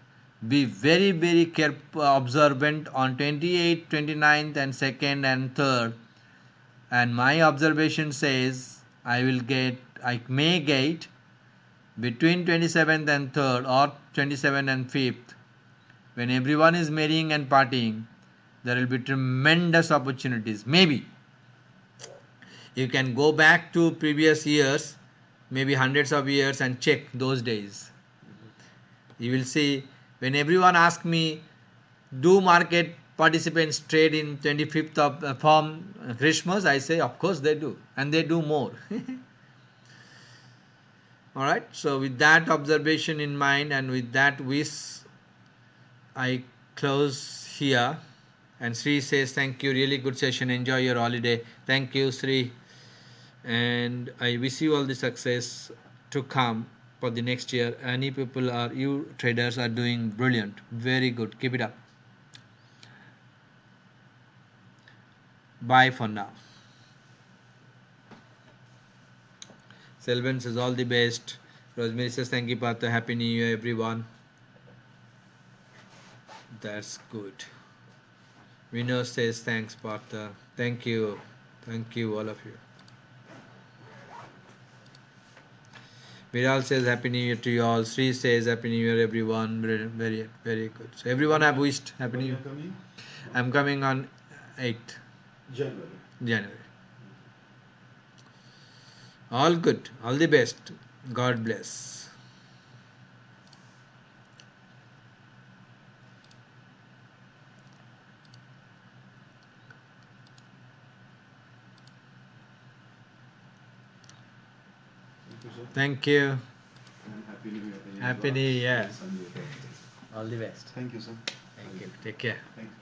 be very careful, observant on 28th, 29th and 2nd and 3rd. And my observation says I may get between 27th and 3rd or 27th and 5th, when everyone is marrying and partying, there will be tremendous opportunities. Maybe you can go back to previous years, maybe hundreds of years, and check those days. You will see, when everyone asks me, do market participants trade in 25th of from Christmas, I say of course they do, and they do more. All right, so with that observation in mind and with that wish, I close here. And Sri says thank you, really good session, enjoy your holiday. Thank you, Sri, and I wish you all the success to come for the next year. Any people are, you traders are doing brilliant, very good, keep it up. Bye for now. Selvan says all the best. Rosemary says thank you, Partha. Happy New Year, everyone. That's good. Vinod says thanks, Partha. Thank you. Thank you, all of you. Viral says happy new year to you all. Sri says happy new year, everyone. Very good. So everyone have wished happy new year. Coming? I'm coming on 8th January. January. All good. All the best. God bless. Thank you, sir. Thank you. And Happy New Year. Happy New Year. Sunday. All the best. Thank you, sir. Thank you. Take care. Thank you.